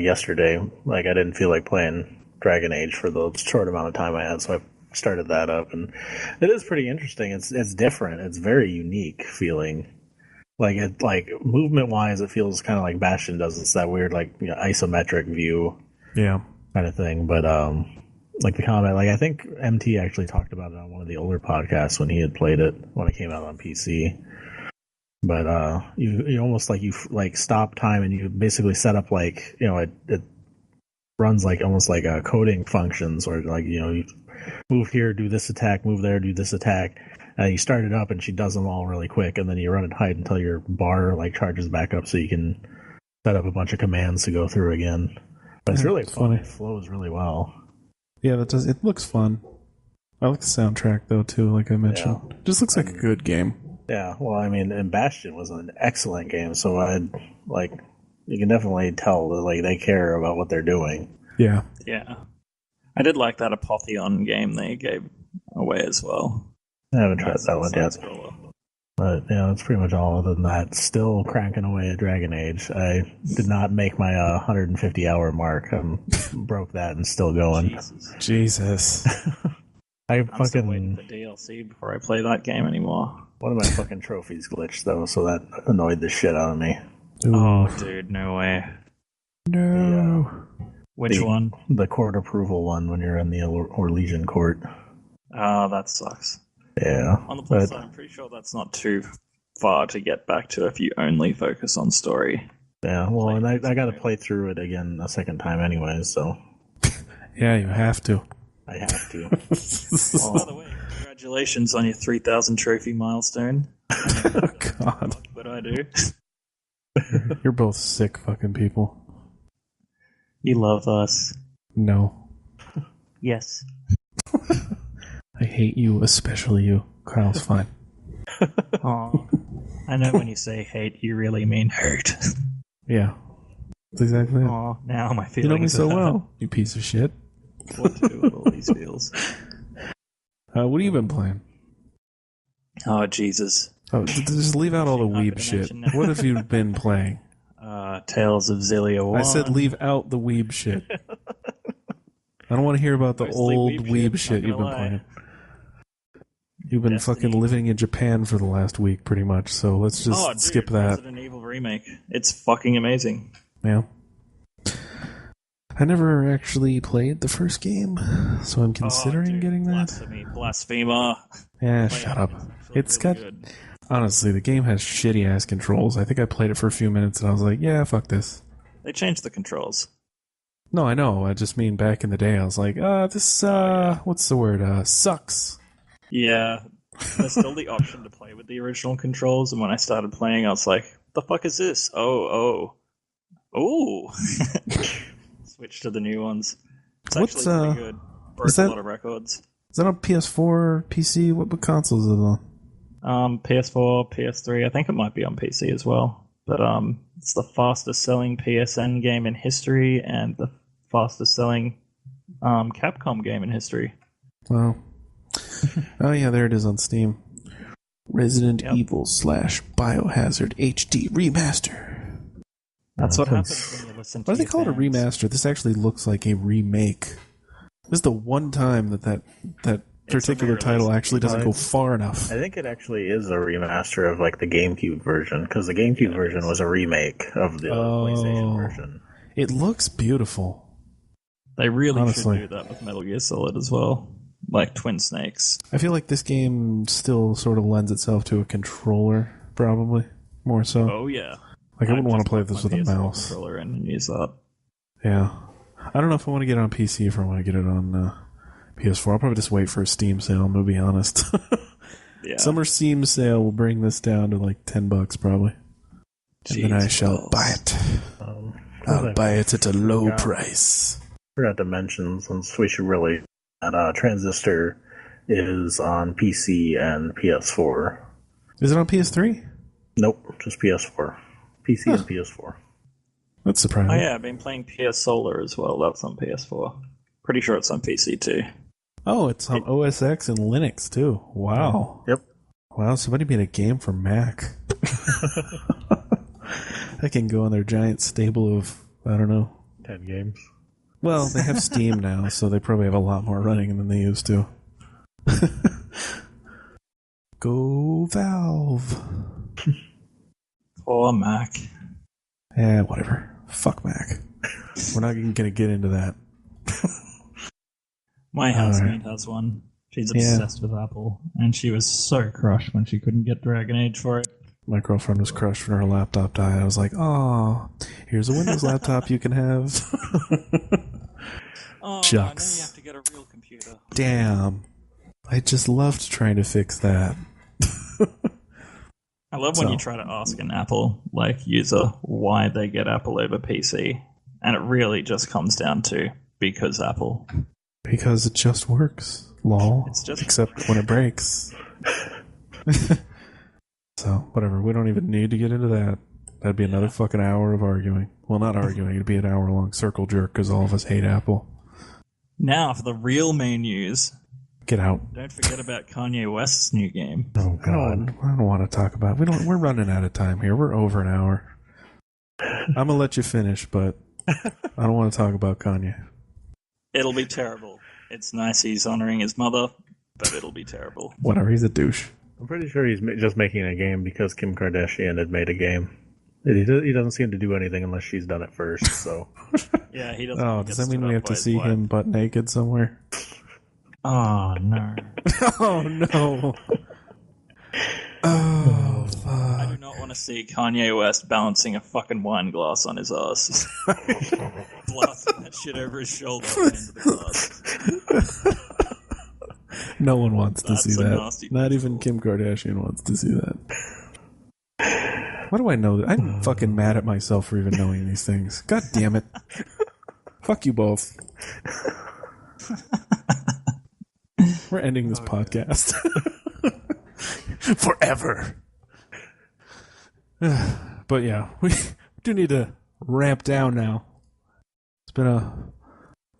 yesterday. Like, I didn't feel like playing Dragon Age for the short amount of time I had, so I started that up, and it is pretty interesting. It's different. It's very unique feeling. Like movement wise, it feels kind of like Bastion does. It's that weird isometric view, yeah, kind of thing. But like the combat. Like I think MT actually talked about it on one of the older podcasts when he had played it when it came out on PC. But you almost like you like stop time and you basically set up like it runs like almost like coding functions or like you move here, do this attack, move there, do this attack. You start it up and she does them all really quick, and then you run and hide until your bar like charges back up so you can set up a bunch of commands to go through again. But it's really fun. It flows really well. Yeah, that does. It looks fun. I like the soundtrack though too. Like I mentioned, it just looks like a good game. Yeah, well, I mean, and Bastion was an excellent game, so you can definitely tell that like they care about what they're doing. Yeah. Yeah. I did like that Apotheon game they gave away as well. I haven't tried that one yet. But yeah, that's pretty much all. Other than that, still cranking away at Dragon Age. I did not make my 150-hour mark. Broke that and still going. Jesus. I'm still waiting for DLC before I play that game anymore. One of my fucking trophies glitched though, so that annoyed the shit out of me. Ooh. Oh, dude, no way. No. Which one? The court approval one when you're in the Orlesian court. Oh, that sucks. Yeah. On the plus side, I'm pretty sure that's not too far to get back to if you only focus on story. Yeah, well, and I got to play through it again a second time anyways, so. Yeah, you have to. I have to. Oh, by the way, congratulations on your 3,000 trophy milestone. Oh, God. What do I do? You're both sick fucking people. You love us. No. Yes. I hate you, especially you. Kyle's fine. Aw. I know when you say hate, you really mean hurt. Yeah. That's exactly it. Aw, now my feelings You know me so are well, you piece of shit. what to do with all these feels. What have you been playing? Oh, Jesus. Oh, just leave out all the weeb shit. What have you been playing? Tales of Zillia 1. I said leave out the weeb shit. I don't want to hear about the Mostly old weeb weeb shit, shit not you've been gonna playing. You've been Destiny. fucking living in Japan for the last week, pretty much, so let's just skip that. Resident Evil remake. It's fucking amazing. Yeah. I never actually played the first game, so I'm considering getting that. Blasphemy. Blasphemer. Yeah, shut up. It's got... Good. Honestly, the game has shitty-ass controls. I think I played it for a few minutes and I was like, yeah, fuck this. They changed the controls. No, I know. I just mean back in the day, I was like, this, what's the word? Sucks. Yeah. There's still the option to play with the original controls, and when I started playing, I was like, the fuck is this? Oh. Switch to the new ones. It's actually pretty good. Broke a lot of records. Is that on PS4, PC? What consoles is it on? PS4, PS3. I think it might be on PC as well. But it's the fastest selling PSN game in history and the fastest selling Capcom game in history. Wow. Oh yeah, there it is on Steam. Resident Evil / Biohazard HD Remaster. That's what happens when you listen to Why do they call it a remaster? This actually looks like a remake. This is the one time that particular title actually doesn't go far enough. I think it actually is a remaster of like the GameCube version, because the GameCube version was a remake of the PlayStation version. It looks beautiful. They really should do that with Metal Gear Solid as well. Like Twin Snakes. I feel like this game still sort of lends itself to a controller, probably. More so. Oh, yeah. Like, I wouldn't want to play this with a mouse. Controller and use that. Yeah. I don't know if I want to get it on PC or if I want to get it on PS4. I'll probably just wait for a Steam sale, I'm going to be honest. Yeah. Summer Steam sale will bring this down to like $10 probably. And then I shall buy it. I'll buy it at a low price. Forgot to mention, since we should really... that Transistor is on PC and PS4. Is it on PS3? Nope, just PS4. PC and PS4. That's surprising. Oh yeah, I've been playing PS Solar as well. That's on PS4. Pretty sure it's on PC too. Oh, it's on OS X and Linux too. Wow. Yep. Wow, somebody made a game for Mac. That can go on their giant stable of, I don't know, 10 games. Well, they have Steam now, so they probably have a lot more running than they used to. Go Valve. Poor Mac. Whatever. Fuck Mac. We're not even going to get into that. My housemate has one. She's obsessed with Apple, and she was so crushed when she couldn't get Dragon Age for it. My girlfriend was crushed when her laptop died. I was like, oh, here's a Windows laptop you can have. Oh, Shucks. now you have to get a real computer. Damn. I just loved trying to fix that. I love when you try to ask an Apple user why they get Apple over PC, and it really just comes down to because Apple. Because it just works. Lol. It's just except when it breaks. So, whatever. We don't even need to get into that. That'd be another fucking hour of arguing. Well, not arguing. It'd be an hour-long circle jerk because all of us hate Apple. Now for the real main news. Get out. Don't forget about Kanye West's new game. Oh, God. I don't want to talk about it. We're running out of time here. We're over an hour. I'm going to let you finish, but I don't want to talk about Kanye. It'll be terrible. It's nice he's honoring his mother, but it'll be terrible. Whatever. He's a douche. I'm pretty sure he's just making a game because Kim Kardashian had made a game. He doesn't seem to do anything unless she's done it first, so... Yeah, he doesn't. Oh, does that mean we have to see him butt naked somewhere? Oh, no. Oh, no. Oh, fuck. I do not want to see Kanye West balancing a fucking wine glass on his ass. Blasting that shit over his shoulder into the glass. No one wants to see that. Not even visual. Kim Kardashian wants to see that. Why do I know that? I'm fucking mad at myself for even knowing these things. God damn it. Fuck you both. We're ending this podcast. Forever. But yeah, we do need to ramp down now. It's been an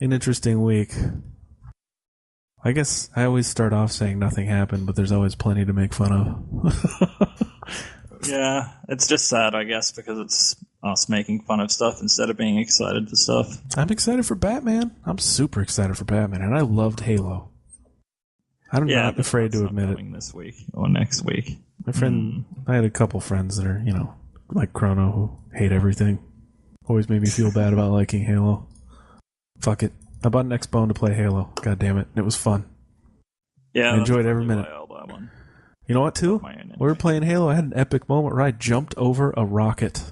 interesting week. I guess I always start off saying nothing happened, but there's always plenty to make fun of. Yeah, it's just sad, I guess, because it's us making fun of stuff instead of being excited for stuff. I'm excited for Batman. I'm super excited for Batman, and I loved Halo. I'm not afraid to admit it. This week or next week. My friend, I had a couple friends that are, like Chrono, who hate everything. Always made me feel bad about liking Halo. Fuck it. I bought an Xbone to play Halo. God damn it. It was fun. Yeah, I enjoyed every minute. I'll buy one. You know what, too? We were playing Halo. I had an epic moment where I jumped over a rocket.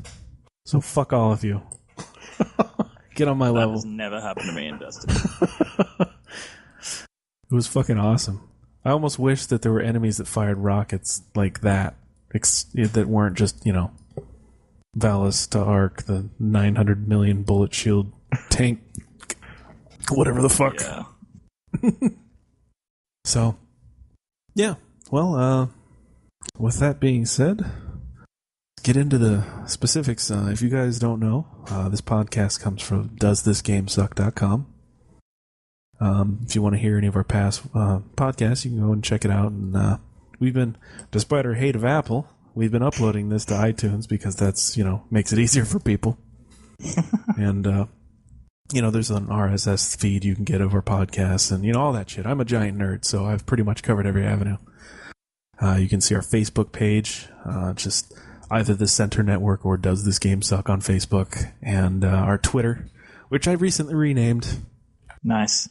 So fuck all of you. Get on my level. That has never happened to me in Destiny. It was fucking awesome. I almost wish that there were enemies that fired rockets like that. That weren't just, Valis to Arc, the 900 million bullet shield tank. Whatever the fuck. Yeah. So, yeah. Well, with that being said, let's get into the specifics. If you guys don't know, this podcast comes from doesthisgamesuck.com. If you want to hear any of our past podcasts, you can go and check it out. And we've been, despite our hate of Apple, we've been uploading this to iTunes because that's, makes it easier for people. And, there's an RSS feed you can get of our podcasts and, all that shit. I'm a giant nerd, so I've pretty much covered every avenue. You can see our Facebook page, just either the Center Network or Does This Game Suck on Facebook, and our Twitter, which I recently renamed. Nice.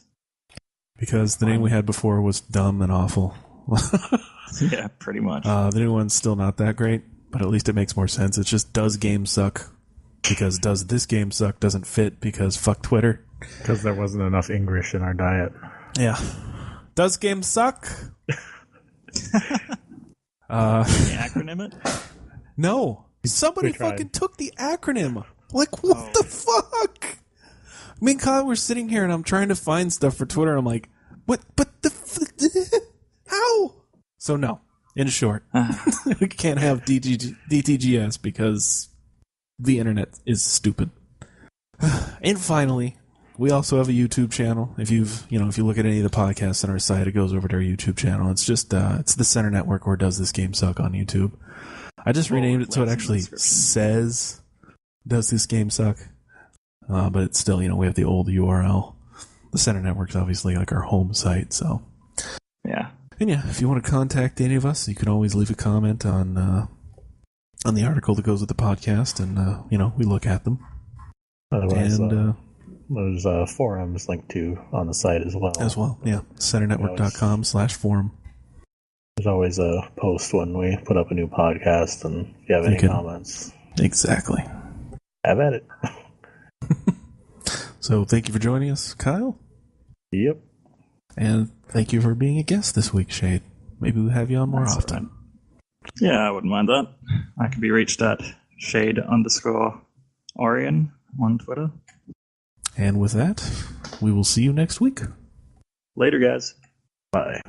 Because the name we had before was dumb and awful. Yeah, pretty much. The new one's still not that great, but at least it makes more sense. It's just Does Game Suck, because Does This Game Suck doesn't fit because fuck Twitter. Because there wasn't enough English in our diet. Yeah. Does Game Suck? Can you acronym it? No. Somebody fucking took the acronym. Like, what the fuck? Me and Kyle were sitting here and I'm trying to find stuff for Twitter. I'm like, what? But how? So no. In short, we can't have DTGS because the internet is stupid. And finally, we also have a YouTube channel. If you look at any of the podcasts on our site, it goes over to our YouTube channel. It's just it's the Center Network or Does This Game Suck on YouTube. I just renamed it so it actually says Does This Game Suck. But it's still, we have the old URL. The Center Network's obviously like our home site, so. Yeah. And yeah, if you want to contact any of us, you can always leave a comment on the article that goes with the podcast, and, we look at them. Otherwise, There's forums linked to on the site as well. Yeah. CenterNetwork.com/forum. There's always a post when we put up a new podcast, and if you have any comments, exactly, have at it. So thank you for joining us, Kyle. Yep. And thank you for being a guest this week, Shade. Maybe we'll have you on more often. Right. Yeah, I wouldn't mind that. I can be reached at Shade_Orion on Twitter. And with that, we will see you next week. Later, guys. Bye.